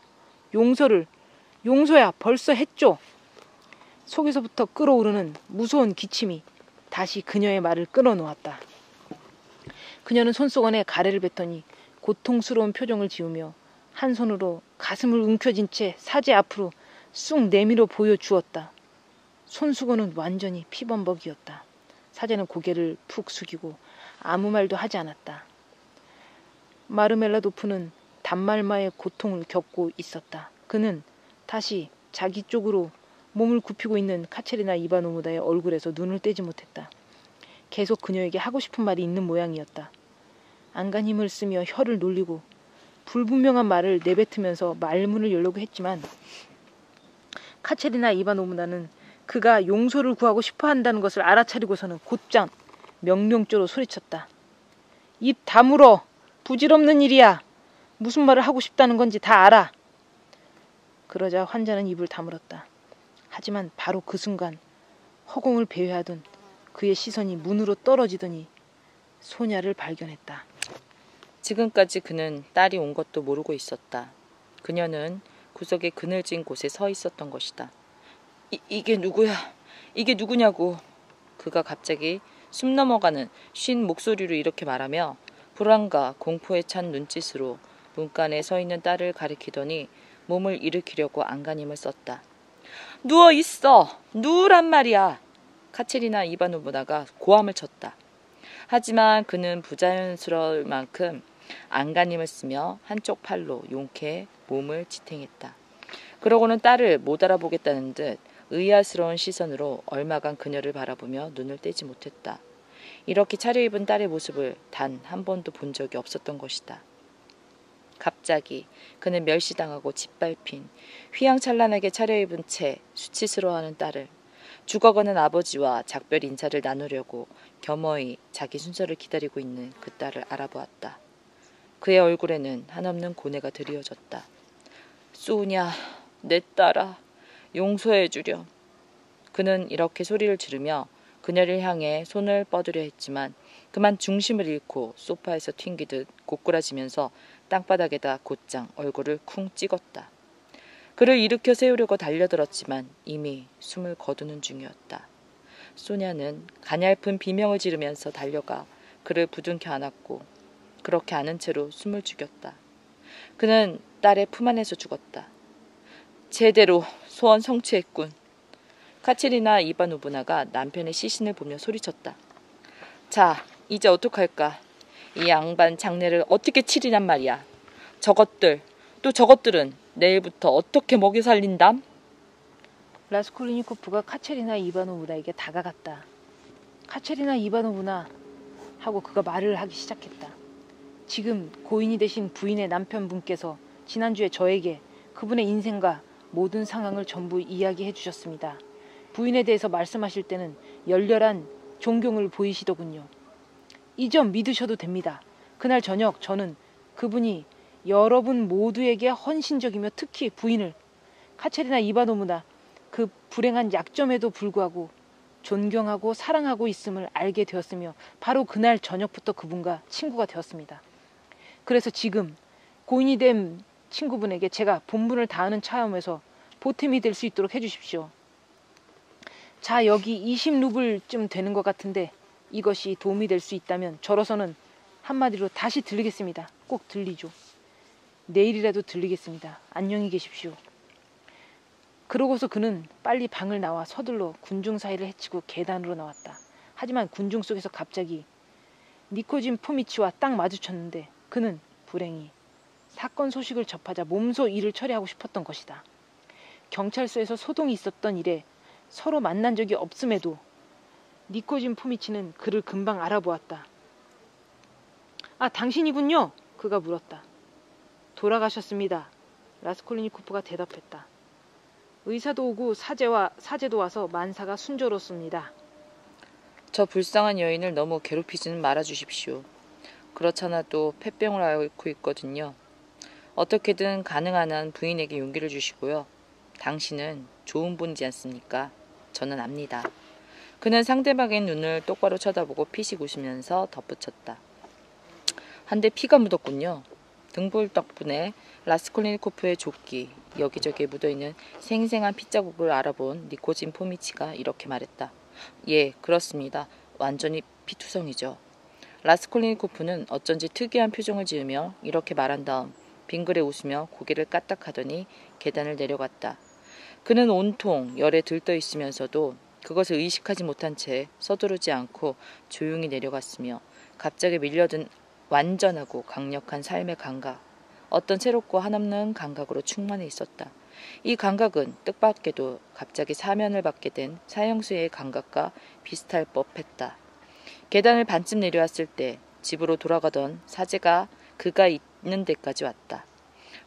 용서야 벌써 했죠. 속에서부터 끓어오르는 무서운 기침이 다시 그녀의 말을 끊어놓았다. 그녀는 손수건에 가래를 뱉더니 고통스러운 표정을 지으며 한 손으로 가슴을 움켜쥔 채 사제 앞으로 쑥 내밀어 보여주었다. 손수건은 완전히 피범벅이었다. 사제는 고개를 푹 숙이고 아무 말도 하지 않았다. 마르멜라도프는 단말마의 고통을 겪고 있었다. 그는 다시 자기 쪽으로 몸을 굽히고 있는 카체리나 이바노무다의 얼굴에서 눈을 떼지 못했다. 계속 그녀에게 하고 싶은 말이 있는 모양이었다. 안간 힘을 쓰며 혀를 놀리고 불분명한 말을 내뱉으면서 말문을 열려고 했지만 카체리나 이바노무다는 그가 용서를 구하고 싶어 한다는 것을 알아차리고서는 곧장 명령조로 소리쳤다. 입 다물어. 부질없는 일이야. 무슨 말을 하고 싶다는 건지 다 알아. 그러자 환자는 입을 다물었다. 하지만 바로 그 순간 허공을 배회하던 그의 시선이 문으로 떨어지더니 소냐를 발견했다. 지금까지 그는 딸이 온 것도 모르고 있었다. 그녀는 구석의 그늘진 곳에 서 있었던 것이다. 이게 누구야? 이게 누구냐고. 그가 갑자기 숨 넘어가는 쉰 목소리로 이렇게 말하며 불안과 공포에 찬 눈짓으로 문간에 서 있는 딸을 가리키더니 몸을 일으키려고 안간힘을 썼다. 누워있어. 누우란 말이야. 카체리나 이바노브나가 고함을 쳤다. 하지만 그는 부자연스러울 만큼 안간힘을 쓰며 한쪽 팔로 용케 몸을 지탱했다. 그러고는 딸을 못 알아보겠다는 듯 의아스러운 시선으로 얼마간 그녀를 바라보며 눈을 떼지 못했다. 이렇게 차려입은 딸의 모습을 단 한 번도 본 적이 없었던 것이다. 갑자기 그는 멸시당하고 짓밟힌 휘황찬란하게 차려입은 채 수치스러워하는 딸을, 죽어가는 아버지와 작별 인사를 나누려고 겸허히 자기 순서를 기다리고 있는 그 딸을 알아보았다. 그의 얼굴에는 한없는 고뇌가 드리워졌다. 쏘냐, 내 딸아, 용서해 주렴. 그는 이렇게 소리를 지르며 그녀를 향해 손을 뻗으려 했지만 그만 중심을 잃고 소파에서 튕기듯 고꾸라지면서 땅바닥에다 곧장 얼굴을 쿵 찍었다. 그를 일으켜 세우려고 달려들었지만 이미 숨을 거두는 중이었다. 소냐는 가냘픈 비명을 지르면서 달려가 그를 부둥켜 안았고 그렇게 안은 채로 숨을 죽였다. 그는 딸의 품 안에서 죽었다. 제대로 소원 성취했군. 카체리나 이바노브나가 남편의 시신을 보며 소리쳤다. 자, 이제 어떡할까? 이 양반 장례를 어떻게 치리란 말이야. 저것들, 또 저것들은 내일부터 어떻게 먹여 살린담? 라스콜리니코프가 카체리나 이바노브나에게 다가갔다. 카체리나 이바노브나 하고 그가 말을 하기 시작했다. 지금 고인이 되신 부인의 남편분께서 지난주에 저에게 그분의 인생과 모든 상황을 전부 이야기해 주셨습니다. 부인에 대해서 말씀하실 때는 열렬한 존경을 보이시더군요. 이 점 믿으셔도 됩니다. 그날 저녁 저는 그분이 여러분 모두에게 헌신적이며 특히 부인을, 카체리나 이바노브나, 그 불행한 약점에도 불구하고 존경하고 사랑하고 있음을 알게 되었으며 바로 그날 저녁부터 그분과 친구가 되었습니다. 그래서 지금 고인이 된 친구분에게 제가 본분을 다하는 차원에서 보탬이 될 수 있도록 해주십시오. 자, 여기 20루블쯤 되는 것 같은데 이것이 도움이 될 수 있다면 저로서는 한마디로 다시 들리겠습니다. 꼭 들리죠. 내일이라도 들리겠습니다. 안녕히 계십시오. 그러고서 그는 빨리 방을 나와 서둘러 군중 사이를 헤치고 계단으로 나왔다. 하지만 군중 속에서 갑자기 니코진 포미치와 딱 마주쳤는데 그는 불행히 사건 소식을 접하자 몸소 일을 처리하고 싶었던 것이다. 경찰서에서 소동이 있었던 일에 서로 만난 적이 없음에도 니코진 포미치는 그를 금방 알아보았다. 아, 당신이군요. 그가 물었다. 돌아가셨습니다. 라스콜리니코프가 대답했다. 의사도 오고 사제도 와서 만사가 순조롭습니다. 저 불쌍한 여인을 너무 괴롭히지는 말아주십시오. 그렇잖아도 폐병을 앓고 있거든요. 어떻게든 가능한 한 부인에게 용기를 주시고요. 당신은 좋은 분이지 않습니까? 저는 압니다. 그는 상대방의 눈을 똑바로 쳐다보고 피식 웃으면서 덧붙였다. 한데 피가 묻었군요. 등불 덕분에 라스콜리니코프의 조끼, 여기저기에 묻어있는 생생한 핏자국을 알아본 니코진 포미치가 이렇게 말했다. 예, 그렇습니다. 완전히 피투성이죠. 라스콜리니코프는 어쩐지 특이한 표정을 지으며 이렇게 말한 다음 빙그레 웃으며 고개를 까딱하더니 계단을 내려갔다. 그는 온통 열에 들떠 있으면서도 그것을 의식하지 못한 채 서두르지 않고 조용히 내려갔으며 갑자기 밀려든 완전하고 강력한 삶의 감각, 어떤 새롭고 한없는 감각으로 충만해 있었다. 이 감각은 뜻밖에도 갑자기 사면을 받게 된 사형수의 감각과 비슷할 법했다. 계단을 반쯤 내려왔을 때 집으로 돌아가던 사제가 그가 있는 데까지 왔다.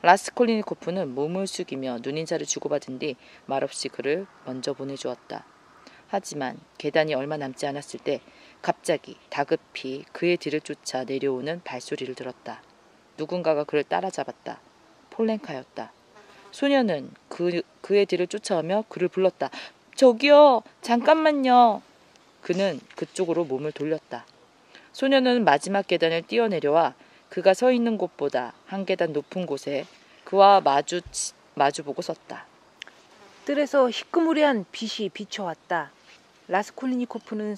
라스콜리니코프는 몸을 숙이며 눈인사를 주고받은 뒤 말없이 그를 먼저 보내주었다. 하지만 계단이 얼마 남지 않았을 때 갑자기 다급히 그의 뒤를 쫓아 내려오는 발소리를 들었다. 누군가가 그를 따라잡았다. 폴렌카였다. 소녀는 그의 뒤를 쫓아오며 그를 불렀다. 저기요, 잠깐만요. 그는 그쪽으로 몸을 돌렸다. 소녀는 마지막 계단을 뛰어내려와 그가 서 있는 곳보다 한 계단 높은 곳에 그와 마주보고 섰다. 뜰에서 희끄무레한 빛이 비춰왔다. 라스콜리니코프는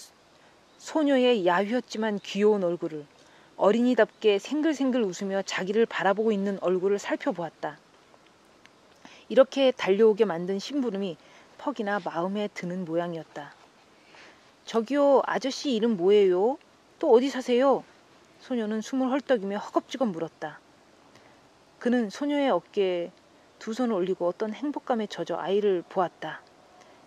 소녀의 야휘었지만 귀여운 얼굴을, 어린이답게 생글생글 웃으며 자기를 바라보고 있는 얼굴을 살펴보았다. 이렇게 달려오게 만든 심부름이 퍽이나 마음에 드는 모양이었다. 저기요, 아저씨 이름 뭐예요? 또 어디 사세요? 소녀는 숨을 헐떡이며 허겁지겁 물었다. 그는 소녀의 어깨에 두 손을 올리고 어떤 행복감에 젖어 아이를 보았다.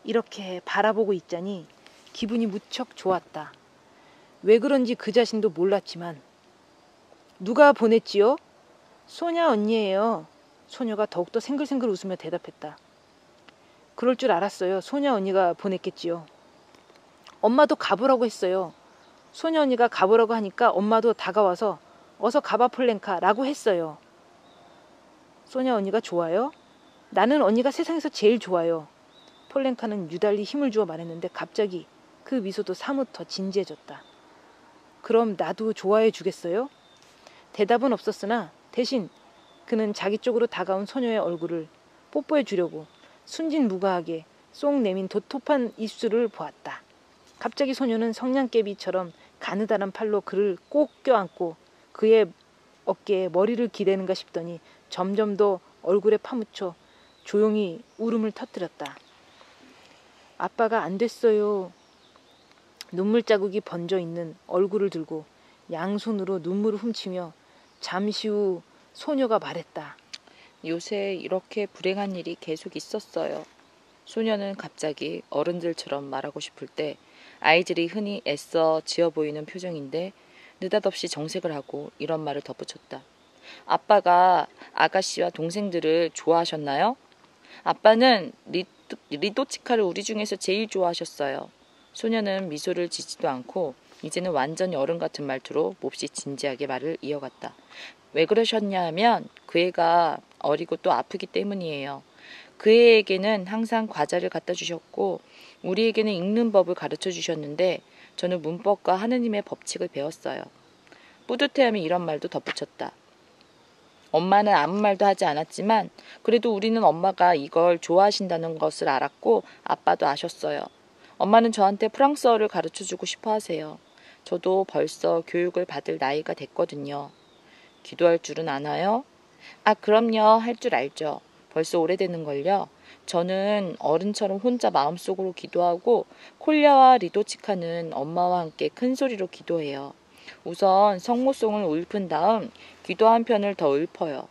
이렇게 바라보고 있자니 기분이 무척 좋았다. 왜 그런지 그 자신도 몰랐지만. 누가 보냈지요? 소냐 언니예요. 소녀가 더욱더 생글생글 웃으며 대답했다. 그럴 줄 알았어요. 소냐 언니가 보냈겠지요. 엄마도 가보라고 했어요. 소녀 언니가 가보라고 하니까 엄마도 다가와서 어서 가봐 폴렌카 라고 했어요. 소녀 언니가 좋아요? 나는 언니가 세상에서 제일 좋아요. 폴렌카는 유달리 힘을 주어 말했는데 갑자기 그 미소도 사뭇 더 진지해졌다. 그럼 나도 좋아해 주겠어요? 대답은 없었으나 대신 그는 자기 쪽으로 다가온 소녀의 얼굴을 뽀뽀해 주려고 순진무구하게 쏙 내민 도톱한 입술을 보았다. 갑자기 소녀는 성냥개비처럼 가느다란 팔로 그를 꼭 껴안고 그의 어깨에 머리를 기대는가 싶더니 점점 더 얼굴에 파묻혀 조용히 울음을 터뜨렸다. 아빠가 안 됐어요. 눈물 자국이 번져 있는 얼굴을 들고 양손으로 눈물을 훔치며 잠시 후 소녀가 말했다. 요새 이렇게 불행한 일이 계속 있었어요. 소녀는 갑자기 어른들처럼 말하고 싶을 때 아이들이 흔히 애써 지어 보이는 표정인데 느닷없이 정색을 하고 이런 말을 덧붙였다. 아빠가 아가씨와 동생들을 좋아하셨나요? 아빠는 리도치카를 우리 중에서 제일 좋아하셨어요. 소녀는 미소를 짓지도 않고 이제는 완전히 어른 같은 말투로 몹시 진지하게 말을 이어갔다. 왜 그러셨냐 하면 그 애가 어리고 또 아프기 때문이에요. 그 애에게는 항상 과자를 갖다 주셨고 우리에게는 읽는 법을 가르쳐 주셨는데 저는 문법과 하느님의 법칙을 배웠어요. 뿌듯해하며 이런 말도 덧붙였다. 엄마는 아무 말도 하지 않았지만 그래도 우리는 엄마가 이걸 좋아하신다는 것을 알았고 아빠도 아셨어요. 엄마는 저한테 프랑스어를 가르쳐주고 싶어 하세요. 저도 벌써 교육을 받을 나이가 됐거든요. 기도할 줄은 아나요? 아, 그럼요. 할 줄 알죠. 벌써 오래되는걸요. 저는 어른처럼 혼자 마음속으로 기도하고 콜야와 리도치카는 엄마와 함께 큰 소리로 기도해요. 우선 성모송을 읊은 다음 기도 한 편을 더 읊어요.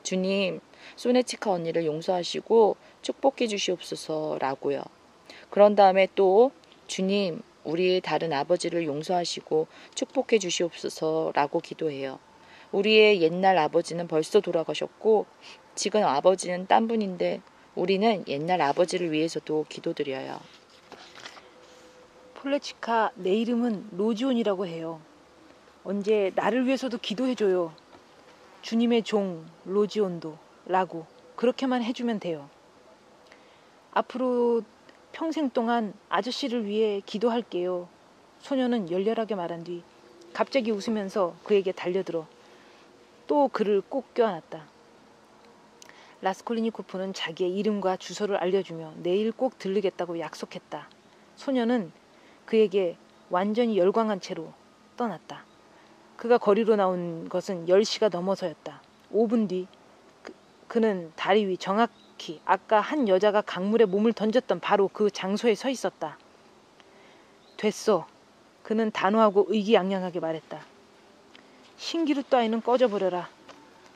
주님, 소네치카 언니를 용서하시고 축복해 주시옵소서라고요. 그런 다음에 또 주님, 우리의 다른 아버지를 용서하시고 축복해 주시옵소서라고 기도해요. 우리의 옛날 아버지는 벌써 돌아가셨고 지금 아버지는 딴 분인데 우리는 옛날 아버지를 위해서도 기도드려요. 폴레치카, 내 이름은 로지온이라고 해요. 언제 나를 위해서도 기도해줘요. 주님의 종 로지온도 라고 그렇게만 해주면 돼요. 앞으로 평생 동안 아저씨를 위해 기도할게요. 소녀는 열렬하게 말한 뒤 갑자기 웃으면서 그에게 달려들어 또 그를 꼭 껴안았다. 라스콜리니코프는 자기의 이름과 주소를 알려주며 내일 꼭 들르겠다고 약속했다. 소녀는 그에게 완전히 열광한 채로 떠났다. 그가 거리로 나온 것은 10시가 넘어서였다. 5분 뒤 그는 다리 위 정확히 아까 한 여자가 강물에 몸을 던졌던 바로 그 장소에 서 있었다. 됐어. 그는 단호하고 의기양양하게 말했다. 신기루 따위는 꺼져버려라.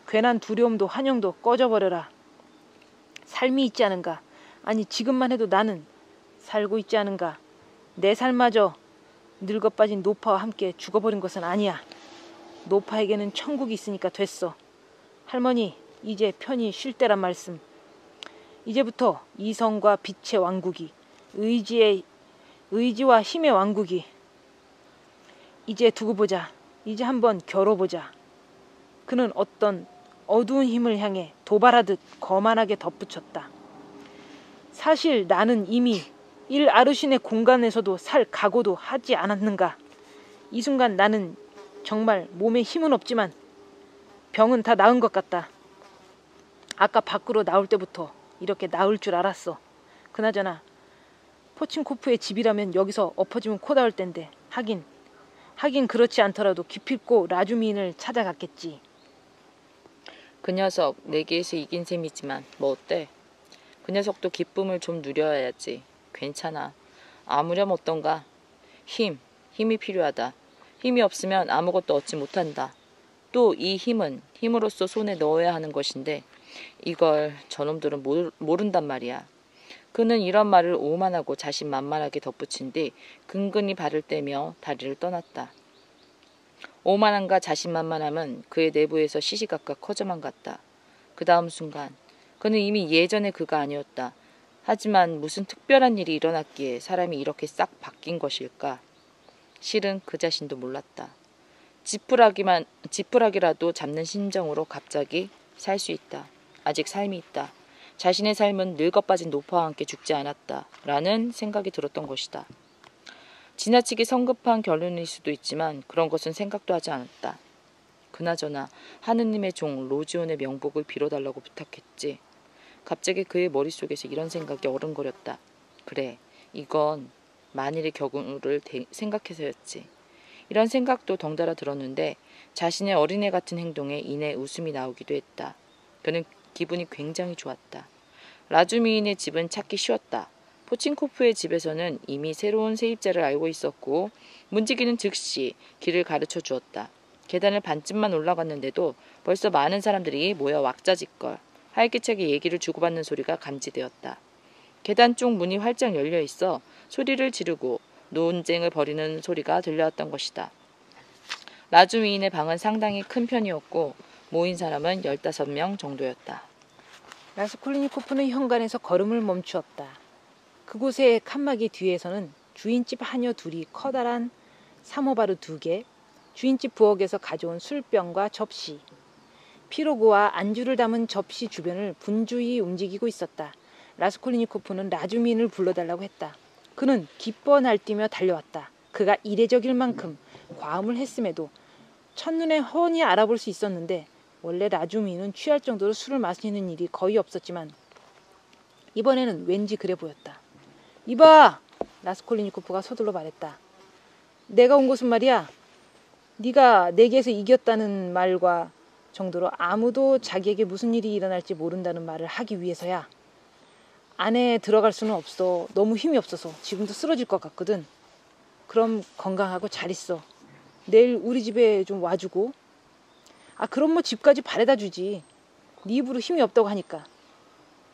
괜한 두려움도 환영도 꺼져버려라. 삶이 있지 않은가. 아니 지금만 해도 나는 살고 있지 않은가. 내 삶마저 늙어빠진 노파와 함께 죽어버린 것은 아니야. 노파에게는 천국이 있으니까 됐어. 할머니, 이제 편히 쉴 때란 말씀. 이제부터 이성과 빛의 왕국이, 의지와 힘의 왕국이. 이제 두고 보자. 이제 한번 겨뤄보자. 그는 어떤 어두운 힘을 향해 도발하듯 거만하게 덧붙였다. 사실 나는 이미 일 아르신의 공간에서도 살 각오도 하지 않았는가. 이 순간 나는 정말 몸에 힘은 없지만 병은 다 나은 것 같다. 아까 밖으로 나올 때부터 이렇게 나을 줄 알았어. 그나저나 포친코프의 집이라면 여기서 엎어지면 코 닿을 텐데 하긴 그렇지 않더라도 기필코 라주민을 찾아갔겠지. 그 녀석 내게에서 이긴 셈이지만 뭐 어때? 그 녀석도 기쁨을 좀 누려야지. 괜찮아. 아무렴 어떤가? 힘이 필요하다. 힘이 없으면 아무것도 얻지 못한다. 또 이 힘은 힘으로써 손에 넣어야 하는 것인데 이걸 저놈들은 모른단 말이야. 그는 이런 말을 오만하고 자신만만하게 덧붙인 뒤 근근히 발을 떼며 다리를 떠났다. 오만함과 자신만만함은 그의 내부에서 시시각각 커져만 갔다. 그 다음 순간 그는 이미 예전의 그가 아니었다. 하지만 무슨 특별한 일이 일어났기에 사람이 이렇게 싹 바뀐 것일까? 실은 그 자신도 몰랐다. 지푸라기라도 잡는 심정으로 갑자기 살 수 있다. 아직 삶이 있다. 자신의 삶은 늙어빠진 노파와 함께 죽지 않았다. 라는 생각이 들었던 것이다. 지나치게 성급한 결론일 수도 있지만 그런 것은 생각도 하지 않았다. 그나저나 하느님의 종 로지온의 명복을 빌어달라고 부탁했지. 갑자기 그의 머릿속에서 이런 생각이 어른거렸다. 그래, 이건 만일의 경우를 생각해서였지. 이런 생각도 덩달아 들었는데 자신의 어린애 같은 행동에 이내 웃음이 나오기도 했다. 그는 기분이 굉장히 좋았다. 라주미인의 집은 찾기 쉬웠다. 포친코프의 집에서는 이미 새로운 세입자를 알고 있었고 문지기는 즉시 길을 가르쳐 주었다. 계단을 반쯤만 올라갔는데도 벌써 많은 사람들이 모여 왁자지껄 활기차게 얘기를 주고받는 소리가 감지되었다. 계단 쪽 문이 활짝 열려 있어 소리를 지르고 논쟁을 벌이는 소리가 들려왔던 것이다. 라주미인의 방은 상당히 큰 편이었고 모인 사람은 15명 정도였다. 라스콜리니코프는 현관에서 걸음을 멈추었다. 그곳의 칸막이 뒤에서는 주인집 하녀 둘이 커다란 사모바르 2개, 주인집 부엌에서 가져온 술병과 접시, 피로그와 안주를 담은 접시 주변을 분주히 움직이고 있었다. 라스콜리니코프는 라주미인을 불러달라고 했다. 그는 기뻐 날뛰며 달려왔다. 그가 이례적일 만큼 과음을 했음에도 첫눈에 훤히 알아볼 수 있었는데 원래 라주미인은 취할 정도로 술을 마시는 일이 거의 없었지만 이번에는 왠지 그래 보였다. 이봐! 라스콜리니코프가 서둘러 말했다. 내가 온 곳은 말이야. 네가 내게서 이겼다는 말과 정도로 아무도 자기에게 무슨 일이 일어날지 모른다는 말을 하기 위해서야. 안에 들어갈 수는 없어. 너무 힘이 없어서 지금도 쓰러질 것 같거든. 그럼 건강하고 잘 있어. 내일 우리 집에 좀 와주고. 그럼 뭐 집까지 바래다 주지. 네 입으로 힘이 없다고 하니까.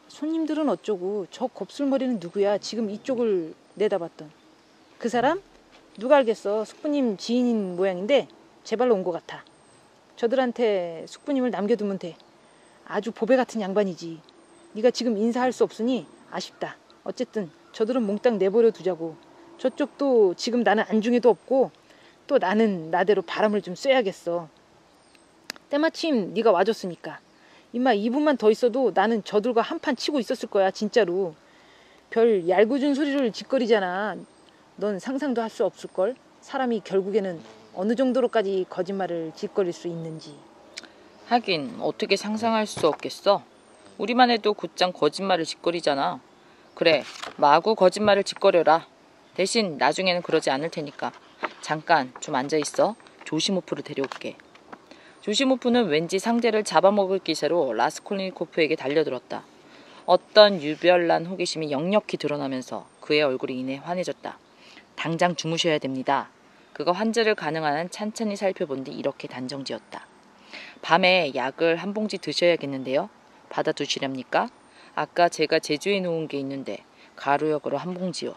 손님들은 어쩌고. 저 곱슬머리는 누구야? 지금 이쪽을 내다봤던. 그 사람? 누가 알겠어. 숙부님 지인인 모양인데 제발로 온 것 같아. 저들한테 숙부님을 남겨두면 돼. 아주 보배 같은 양반이지. 네가 지금 인사할 수 없으니 아쉽다. 어쨌든 저들은 몽땅 내버려 두자고. 저쪽도 지금 나는 안중에도 없고 또 나는 나대로 바람을 좀 쐬야겠어. 때마침 네가 와줬으니까. 임마 2분만 더 있어도 나는 저들과 한판 치고 있었을 거야. 진짜로. 별 얄궂은 소리를 짓거리잖아. 넌 상상도 할 수 없을걸. 사람이 결국에는 어느 정도로까지 거짓말을 짓거릴 수 있는지. 하긴 어떻게 상상할 수 없겠어. 우리만 해도 곧장 거짓말을 짓거리잖아. 그래, 마구 거짓말을 짓거려라. 대신 나중에는 그러지 않을 테니까. 잠깐 좀 앉아있어. 조시모프를 데려올게. 조시모프는 왠지 상대를 잡아먹을 기세로 라스콜니코프에게 달려들었다. 어떤 유별난 호기심이 역력히 드러나면서 그의 얼굴이 이내 환해졌다. 당장 주무셔야 됩니다. 그가 환자를 가능한 한 찬찬히 살펴본 뒤 이렇게 단정지었다. 밤에 약을 한 봉지 드셔야겠는데요. 받아두시렵니까? 아까 제가 제주에 놓은 게 있는데 가루약으로 한 봉지요.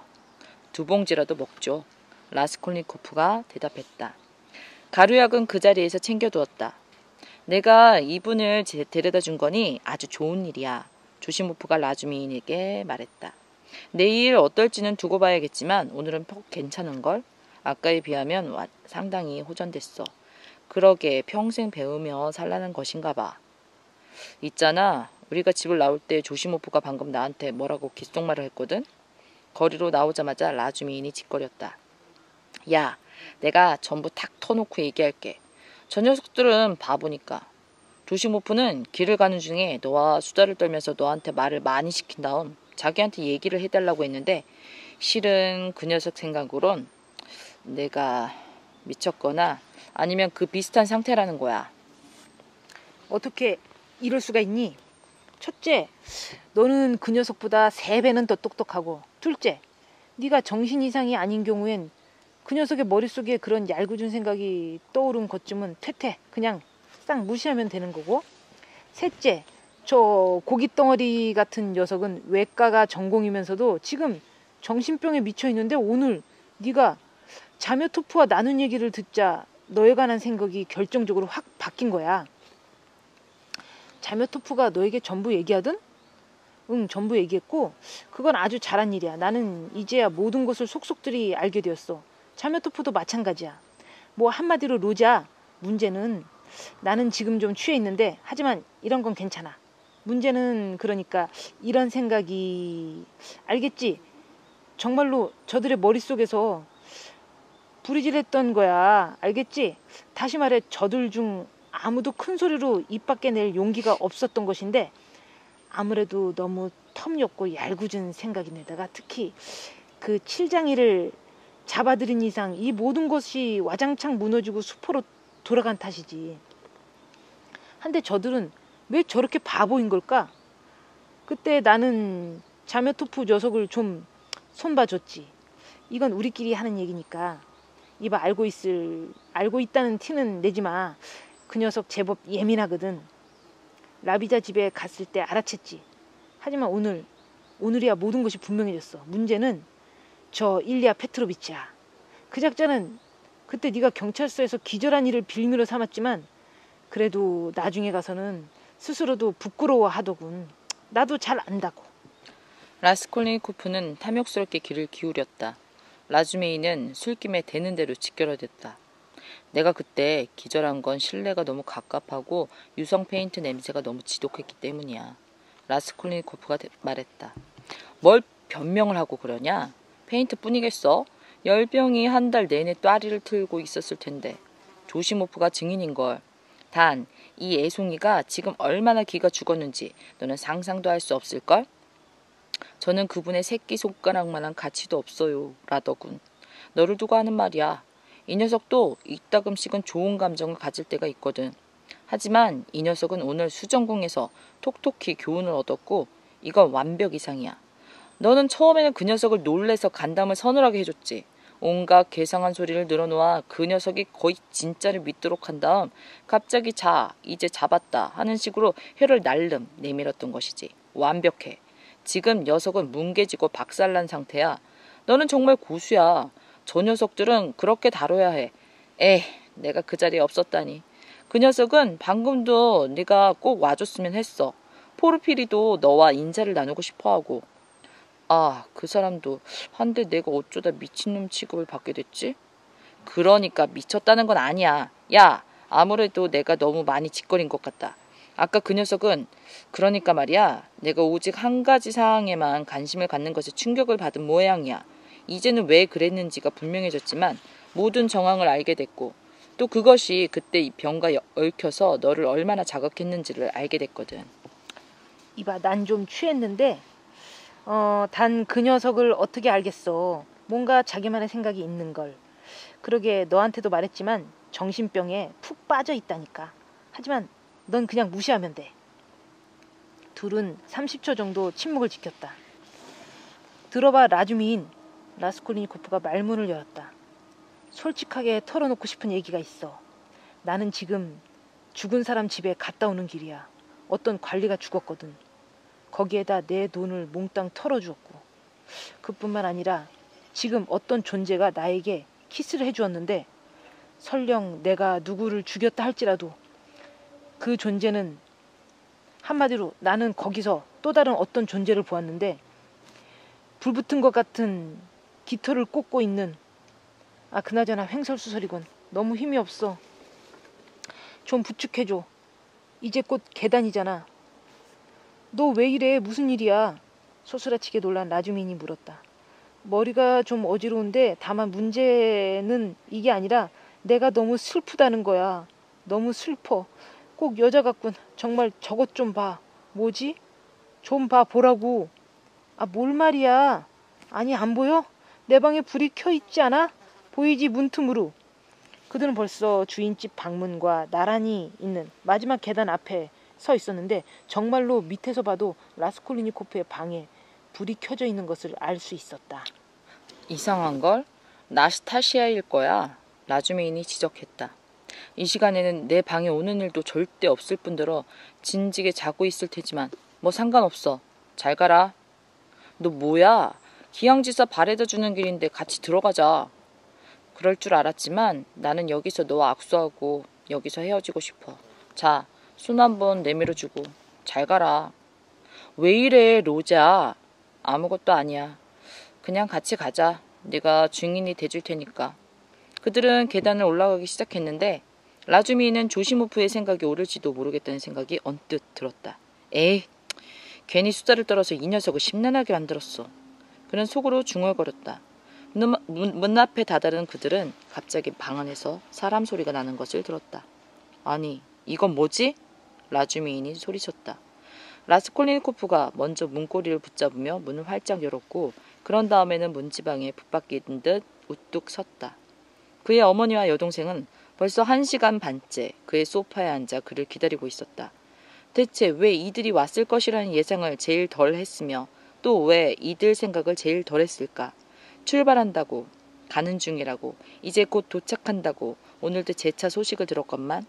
2봉지라도 먹죠. 라스콜니코프가 대답했다. 가루약은 그 자리에서 챙겨두었다. 내가 이분을 데려다 준 거니 아주 좋은 일이야. 조시모프가 라주미인에게 말했다. 내일 어떨지는 두고 봐야겠지만 오늘은 퍽 괜찮은걸? 아까에 비하면 상당히 호전됐어. 그러게 평생 배우며 살라는 것인가 봐. 있잖아. 우리가 집을 나올 때 조시모프가 방금 나한테 뭐라고 귓속말을 했거든? 거리로 나오자마자 라주미인이 짓거렸다. 야, 내가 전부 탁 터놓고 얘기할게. 저 녀석들은 바보니까. 조시모프는 길을 가는 중에 너와 수다를 떨면서 너한테 말을 많이 시킨 다음 자기한테 얘기를 해달라고 했는데 실은 그 녀석 생각으론 내가 미쳤거나 아니면 그 비슷한 상태라는 거야. 어떻게 이럴 수가 있니? 첫째, 너는 그 녀석보다 3배는 더 똑똑하고 둘째, 네가 정신 이상이 아닌 경우엔 그 녀석의 머릿속에 그런 얄궂은 생각이 떠오른 것쯤은 퇴퇴 그냥 싹 무시하면 되는 거고. 셋째, 저 고깃덩어리 같은 녀석은 외과가 전공이면서도 지금 정신병에 미쳐 있는데 오늘 네가 자묘토프와 나눈 얘기를 듣자 너에 관한 생각이 결정적으로 확 바뀐 거야. 자묘토프가 너에게 전부 얘기하든? 응, 전부 얘기했고 그건 아주 잘한 일이야. 나는 이제야 모든 것을 속속들이 알게 되었어. 자묘토프도 마찬가지야. 뭐 한마디로 로자, 문제는 나는 지금 좀 취해 있는데 하지만 이런 건 괜찮아. 문제는 그러니까 이런 생각이 알겠지? 정말로 저들의 머릿속에서 부리질했던 거야. 알겠지? 다시 말해 저들 중 아무도 큰 소리로 입 밖에 낼 용기가 없었던 것인데 아무래도 너무 텀없고 얄궂은 생각인데다가 특히 그 칠장이를 잡아들인 이상 이 모든 것이 와장창 무너지고 수포로 돌아간 탓이지. 한데 저들은 왜 저렇게 바보인 걸까? 그때 나는 자묘토프 녀석을 좀 손봐줬지. 이건 우리끼리 하는 얘기니까 이봐 알고 있다는 티는 내지 마. 그 녀석 제법 예민하거든. 라비자 집에 갔을 때 알아챘지. 하지만 오늘이야 모든 것이 분명해졌어. 문제는 저 일리아 페트로비치야. 그 작자는 그때 네가 경찰서에서 기절한 일을 빌미로 삼았지만 그래도 나중에 가서는 스스로도 부끄러워하더군. 나도 잘 안다고. 라스콜니코프는 탐욕스럽게 귀를 기울였다. 라즈메이는 술김에 되는 대로 직결어댔다. 내가 그때 기절한 건 실내가 너무 갑갑하고 유성 페인트 냄새가 너무 지독했기 때문이야. 라스콜니코프가 말했다. 뭘 변명을 하고 그러냐? 페인트뿐이겠어? 열병이 한 달 내내 또아리를 틀고 있었을 텐데. 조시모프가 증인인걸. 단, 이 애송이가 지금 얼마나 기가 죽었는지 너는 상상도 할 수 없을걸? 저는 그분의 새끼손가락만한 가치도 없어요. 라더군. 너를 두고 하는 말이야. 이 녀석도 이따금씩은 좋은 감정을 가질 때가 있거든. 하지만 이 녀석은 오늘 수전궁에서 톡톡히 교훈을 얻었고 이건 완벽 이상이야. 너는 처음에는 그 녀석을 놀래서 간담을 서늘하게 해줬지. 온갖 괴상한 소리를 늘어놓아 그 녀석이 거의 진짜를 믿도록 한 다음 갑자기 이제 잡았다 하는 식으로 혀를 날름 내밀었던 것이지. 완벽해. 지금 녀석은 뭉개지고 박살난 상태야. 너는 정말 고수야. 저 녀석들은 그렇게 다뤄야 해. 내가 그 자리에 없었다니. 그 녀석은 방금도 네가 꼭 와줬으면 했어. 포르피리도 너와 인사를 나누고 싶어하고. 그 사람도 한데 내가 어쩌다 미친놈 취급을 받게 됐지? 그러니까 미쳤다는 건 아니야. 야, 아무래도 내가 너무 많이 짓거린 것 같다. 아까 그 녀석은 그러니까 말이야. 내가 오직 한 가지 사항에만 관심을 갖는 것에 충격을 받은 모양이야. 이제는 왜 그랬는지가 분명해졌지만 모든 정황을 알게 됐고 또 그것이 그때 이 병과 얽혀서 너를 얼마나 자극했는지를 알게 됐거든. 이봐, 난 좀 취했는데 단 그 녀석을 어떻게 알겠어. 뭔가 자기만의 생각이 있는 걸. 그러게 너한테도 말했지만 정신병에 푹 빠져 있다니까. 하지만 넌 그냥 무시하면 돼. 둘은 30초 정도 침묵을 지켰다. 들어봐 라즈미인. 라스콜니코프가 말문을 열었다. 솔직하게 털어놓고 싶은 얘기가 있어. 나는 지금 죽은 사람 집에 갔다 오는 길이야. 어떤 관리가 죽었거든. 거기에다 내 돈을 몽땅 털어주었고 그뿐만 아니라 지금 어떤 존재가 나에게 키스를 해주었는데 설령 내가 누구를 죽였다 할지라도 그 존재는 한마디로 나는 거기서 또 다른 어떤 존재를 보았는데 불붙은 것 같은 깃털을 꽂고 있는 그나저나 횡설수설이군. 너무 힘이 없어. 좀 부축해줘. 이제 곧 계단이잖아. 너 왜 이래? 무슨 일이야? 소스라치게 놀란 라즈민이 물었다. 머리가 좀 어지러운데 다만 문제는 이게 아니라 내가 너무 슬프다는 거야. 너무 슬퍼. 꼭 여자 같군. 정말 저것 좀 봐. 뭐지? 좀 봐 보라고. 뭘 말이야. 아니 안 보여? 내 방에 불이 켜 있지 않아? 보이지 문틈으로. 그들은 벌써 주인집 방문과 나란히 있는 마지막 계단 앞에 서 있었는데 정말로 밑에서 봐도 라스콜니코프의 방에 불이 켜져 있는 것을 알 수 있었다. 이상한걸? 나스타시아일 거야. 라주미인이 지적했다. 이 시간에는 내 방에 오는 일도 절대 없을 뿐더러 진지게 자고 있을 테지만 뭐 상관없어. 잘 가라. 너 뭐야? 기양지사 바래다 주는 길인데 같이 들어가자. 그럴 줄 알았지만 나는 여기서 너와 악수하고 여기서 헤어지고 싶어. 자, 손 한번 내밀어주고 잘 가라. 왜 이래, 로자? 아무것도 아니야. 그냥 같이 가자. 네가 증인이 돼줄 테니까. 그들은 계단을 올라가기 시작했는데 라주미는 조시모프의 생각이 옳을지도 모르겠다는 생각이 언뜻 들었다. 에이, 괜히 수다를 떨어서 이 녀석을 심란하게 만들었어. 그는 속으로 중얼거렸다. 문 앞에 다다른 그들은 갑자기 방 안에서 사람 소리가 나는 것을 들었다. 아니, 이건 뭐지? 라주미인이 소리쳤다. 라스콜니코프가 먼저 문고리를 붙잡으며 문을 활짝 열었고 그런 다음에는 문지방에 붙박이든 듯 우뚝 섰다. 그의 어머니와 여동생은 벌써 1시간 반째 그의 소파에 앉아 그를 기다리고 있었다. 대체 왜 이들이 왔을 것이라는 예상을 제일 덜 했으며 또 왜 이들 생각을 제일 덜 했을까? 출발한다고, 가는 중이라고, 이제 곧 도착한다고 오늘도 재차 소식을 들었건만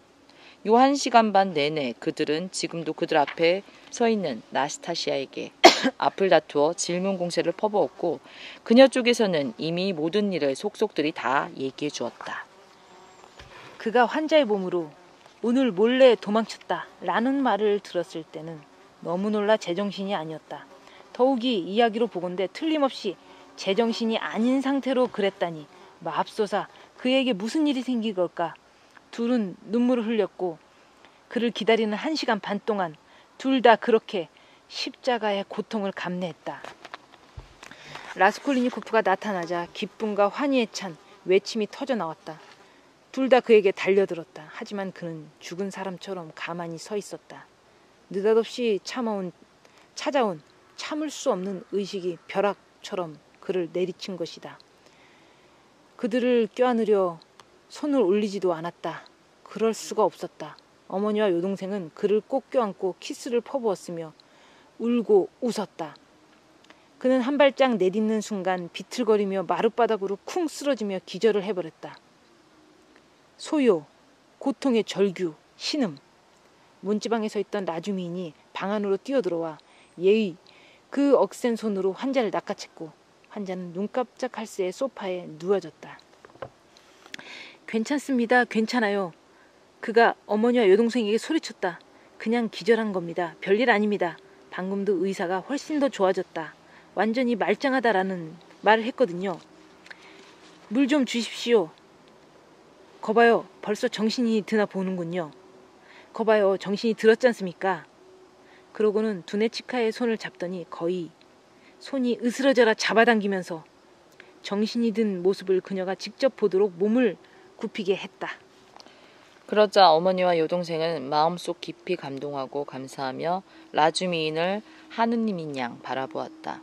요 1시간 반 내내 그들은 지금도 그들 앞에 서 있는 나스타시아에게 앞을 다투어 질문 공세를 퍼부었고 그녀 쪽에서는 이미 모든 일을 속속들이 다 얘기해 주었다. 그가 환자의 몸으로 오늘 몰래 도망쳤다 라는 말을 들었을 때는 너무 놀라 제정신이 아니었다. 더욱이 이야기로 보건대 틀림없이 제정신이 아닌 상태로 그랬다니 맙소사 그에게 무슨 일이 생긴 걸까. 둘은 눈물을 흘렸고 그를 기다리는 1시간 반 동안 둘 다 그렇게 십자가의 고통을 감내했다. 라스콜리니코프가 나타나자 기쁨과 환희에 찬 외침이 터져나왔다. 둘 다 그에게 달려들었다. 하지만 그는 죽은 사람처럼 가만히 서 있었다. 느닷없이 찾아온 참을 수 없는 의식이 벼락처럼 그를 내리친 것이다. 그들을 껴안으려 손을 올리지도 않았다. 그럴 수가 없었다. 어머니와 여동생은 그를 꼭 껴안고 키스를 퍼부었으며 울고 웃었다. 그는 한 발짝 내딛는 순간 비틀거리며 마룻바닥으로 쿵 쓰러지며 기절을 해버렸다. 소요, 고통의 절규, 신음. 문지방에 서 있던 라주미인이 방 안으로 뛰어들어와 예의 그 억센 손으로 환자를 낚아챘고 환자는 눈 깜짝할 새에 소파에 누워졌다. 괜찮습니다. 괜찮아요. 그가 어머니와 여동생에게 소리쳤다. 그냥 기절한 겁니다. 별일 아닙니다. 방금도 의사가 훨씬 더 좋아졌다. 완전히 말짱하다라는 말을 했거든요. 물 좀 주십시오. 거봐요. 벌써 정신이 드나 보는군요. 거봐요. 정신이 들었지 않습니까? 그러고는 두네치카의 손을 잡더니 거의 손이 으스러져라 잡아당기면서 정신이 든 모습을 그녀가 직접 보도록 몸을 굽히게 했다. 그러자 어머니와 여동생은 마음속 깊이 감동하고 감사하며 라주미인을 하느님인 양 바라보았다.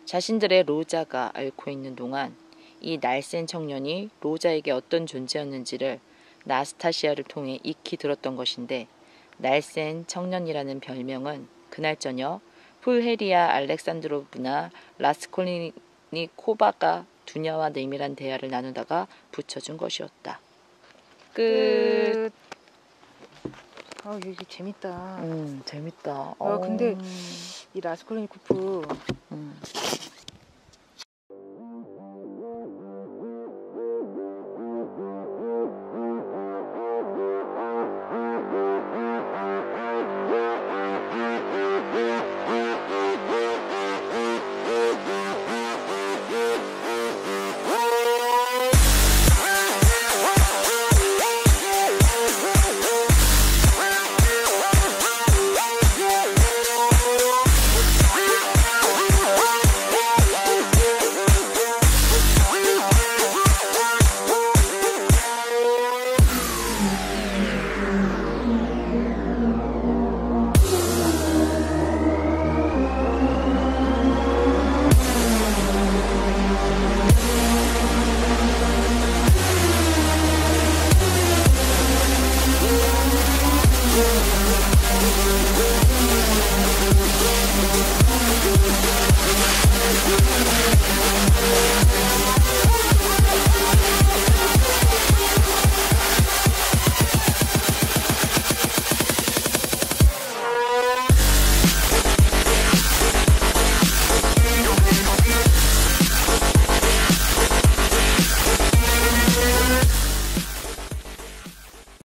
자신들의 로자가 앓고 있는 동안 이 날쌘 청년이 로자에게 어떤 존재였는지를 나스타시아를 통해 익히 들었던 것인데 날쌘 청년이라는 별명은 그날 저녁 풀헤리아 알렉산드로브나 라스콜니코바가 두녀와 내밀한 대화를 나누다가 붙여준 것이었다. 끝. 아, 이게 재밌다. 재밌다. 근데 이 라스콜니코프